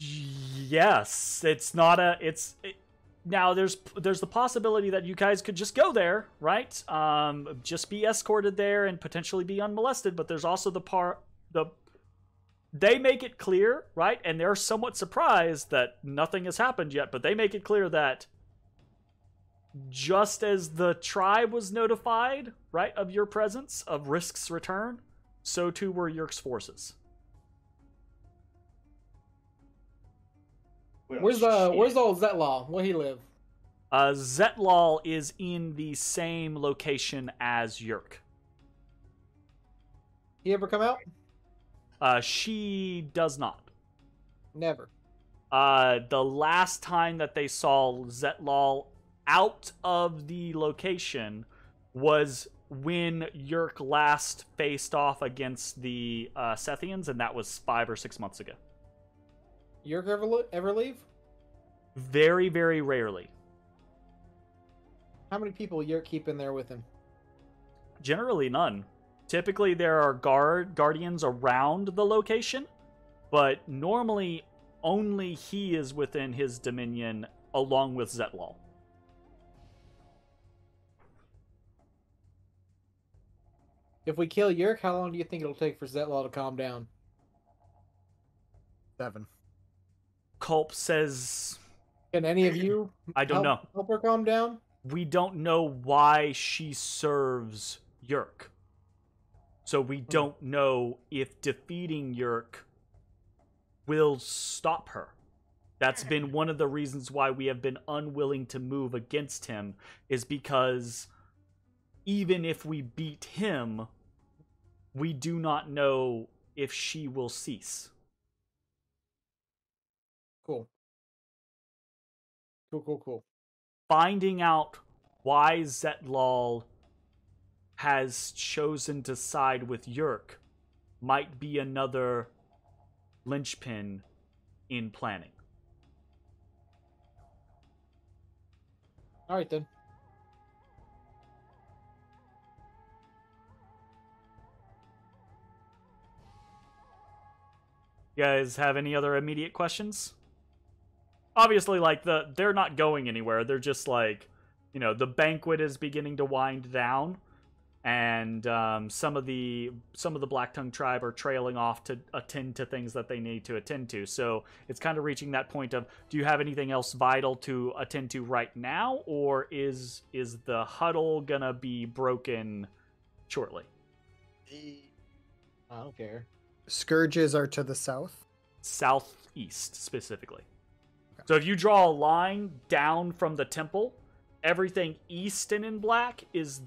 Yes, now there's the possibility that you guys could just go there, right? Just be escorted there and potentially be unmolested, but there's also they make it clear, right? And they're somewhat surprised that nothing has happened yet, but they make it clear that just as the tribe was notified, right, of your presence, of Risk's return, so too were Yerk's forces. Well, Where's shit. old Zetlaw? Where he live? Zetlal is in the same location as Yerk. He ever come out? She does not. Never. The last time that they saw Zetlal out of the location was when Yerk last faced off against the Sethians, and that was 5 or 6 months ago. Yerk ever leave? Very, very rarely. How many people Yerk keep in there with him? Generally none. Typically there are guardians around the location, but normally only he is within his dominion along with Zetlal. If we kill Yerk, how long do you think it'll take for Zetlaw to calm down? 7. Culp says, Can any of you I don't know. help her calm down? We don't know why she serves Yerk. So we don't know if defeating Yerk will stop her. That's been one of the reasons why we have been unwilling to move against him, is because even if we beat him, we do not know if she will cease. Cool. Cool. Finding out why Zetlal has chosen to side with Yerk might be another linchpin in planning. All right, then. You guys have any other immediate questions? Obviously, like, they're not going anywhere. They're just like, the banquet is beginning to wind down, and some of the Black Tongue tribe are trailing off to attend to things that they need to attend to. So it's kind of reaching that point of, do you have anything else vital to attend to right now, or is the huddle gonna be broken shortly? I don't care. Scourges are to the south. Southeast, specifically. So if you draw a line down from the temple, everything east and in black is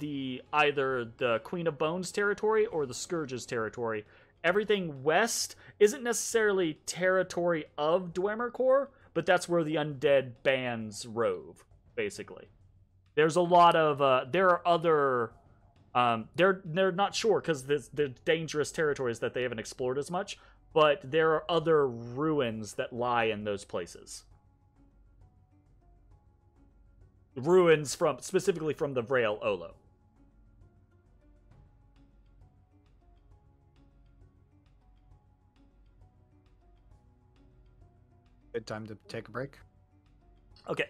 either the Queen of Bones territory or the Scourge's territory. everything west isn't necessarily territory of Dwemercore, but that's where the undead bands rove, basically. There's a lot of, there are other, they're not sure because they're dangerous territories that they haven't explored as much, but there are other ruins that lie in those places. Ruins specifically from the Vrail Olo. Good time to take a break. Okay,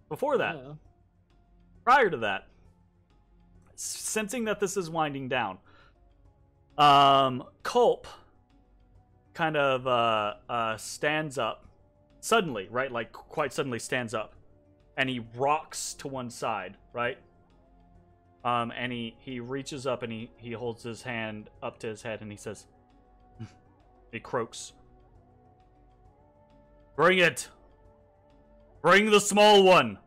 before that, Yeah. prior to that, sensing that this is winding down, Culp kind of stands up suddenly, right? Like quite suddenly stands up, and he rocks to one side, right? And he reaches up and he holds his hand up to his head and he says, he croaks, "Bring it! Bring the small one!"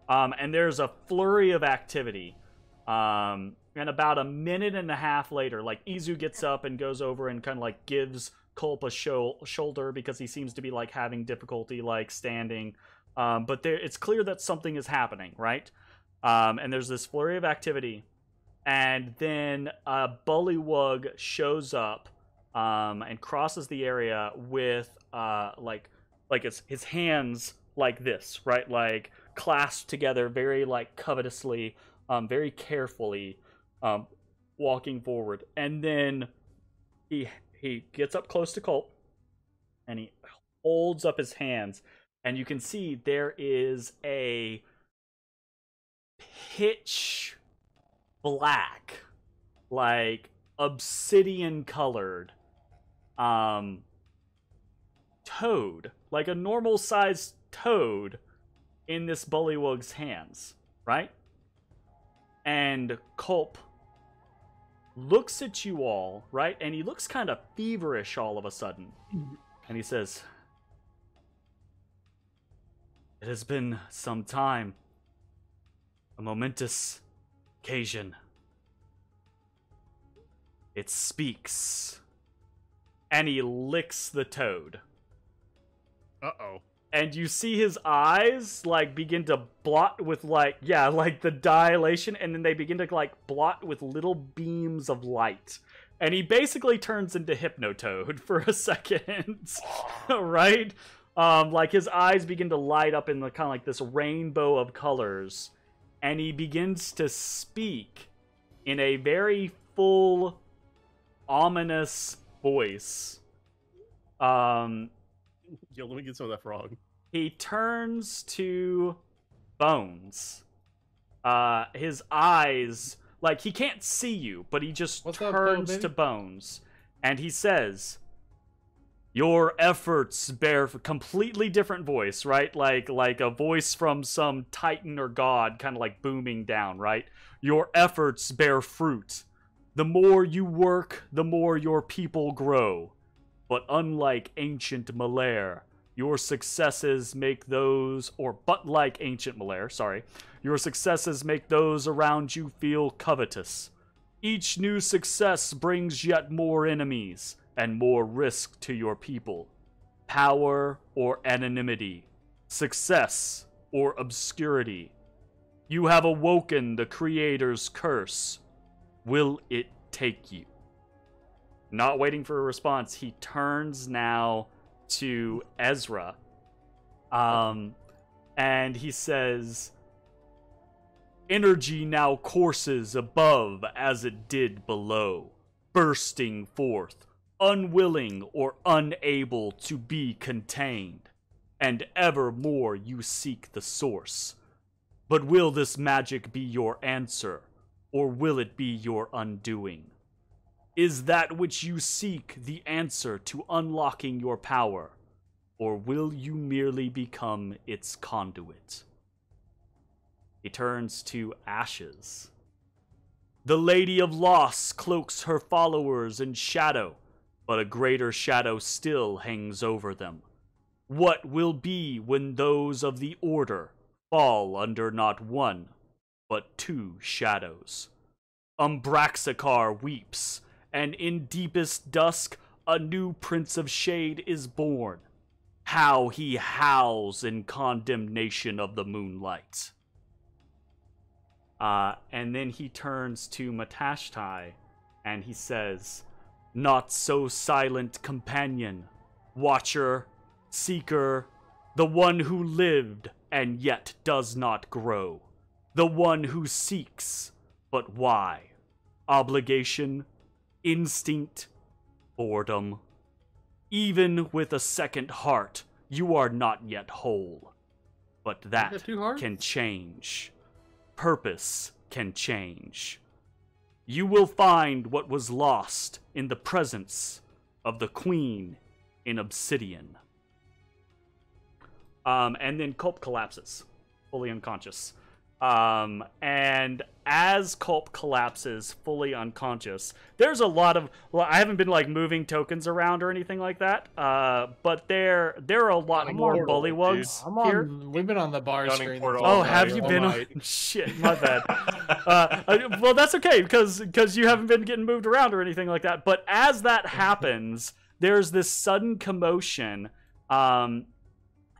And there's a flurry of activity. And about a minute and a half later, like, Izu gets up and goes over and kind of, like, gives Culp a shoulder because he seems to be, like, having difficulty, like, standing. But it's clear that something is happening, right? And there's this flurry of activity. And then Bullywug shows up and crosses the area with, like his hands like this, right? Like, clasped together very, like, covetously, very carefully, walking forward. And then he gets up close to Culp, and he holds up his hands, and you can see there is a pitch black, like, obsidian colored, toad, like a normal sized toad, in this Bullywug's hands, right? And Culp looks at you all, right? And he looks kind of feverish all of a sudden. And he says, "It has been some time. A momentous occasion. It speaks." And he licks the toad. Uh-oh. And you see his eyes, like, begin to blot with, like, yeah, like, the dilation, and then they begin to, like, blot with little beams of light. And he basically turns into Hypnotoad for a second, right? Like, his eyes begin to light up in the kind of, like, this rainbow of colors, and he begins to speak in a very full, ominous voice. Yo, let me get some of that frog. He turns to Bones. His eyes, like, he can't see you, but he just What's up, turns baby? to Bones. And he says, "Your efforts bear," completely different voice, right? Like a voice from some titan or god, kind of like booming down, right? "Your efforts bear fruit. The more you work, the more your people grow. But unlike ancient Malaire, your successes make those, your successes make those around you feel covetous. Each new success brings yet more enemies and more risk to your people. Power or anonymity, success or obscurity. You have awoken the Creator's curse. Will it take you?" Not waiting for a response, he turns now to Ezra. And he says, "Energy now courses above as it did below, bursting forth, unwilling or unable to be contained. And evermore you seek the source. But will this magic be your answer, or will it be your undoing? Is that which you seek the answer to unlocking your power, or will you merely become its conduit?" He turns to Ashes. "The Lady of Loss cloaks her followers in shadow, but a greater shadow still hangs over them. What will be when those of the Order fall under not one, but two shadows? Umbraxicar weeps, and in deepest dusk a new Prince of Shade is born. How he howls in condemnation of the moonlight. And then he turns to Matashtai, and he says, "Not so silent, companion, watcher, seeker, the one who lived and yet does not grow, the one who seeks, but why? Obligation, instinct, boredom. Even with a second heart, you are not yet whole. But that can change. Purpose can change. You will find what was lost in the presence of the Queen in Obsidian." And then Culp collapses, fully unconscious. And as Culp collapses, fully unconscious, there's a lot of... Well, I haven't been, like, moving tokens around or anything like that, but there are a lot more bullywugs here. We've been on the bar screen. Oh, have you been on... Shit, my bad. Well, that's okay, because you haven't been getting moved around or anything like that. But as that happens, there's this sudden commotion,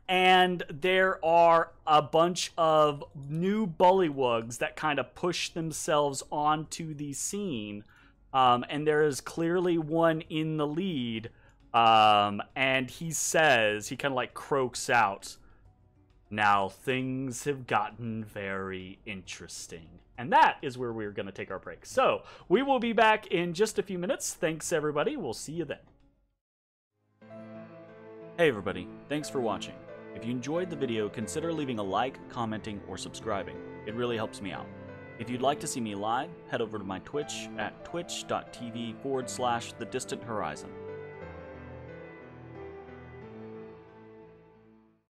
and there are a bunch of new bullywugs that kind of push themselves onto the scene. And there is clearly one in the lead. And he says, he kind of like croaks out, "Now things have gotten very interesting." And that is where we're going to take our break. So we will be back in just a few minutes. Thanks, everybody. We'll see you then. Hey, everybody. Thanks for watching. If you enjoyed the video, consider leaving a like, commenting, or subscribing. It really helps me out. If you'd like to see me live, head over to my Twitch at twitch.tv/TheDistantHorizon.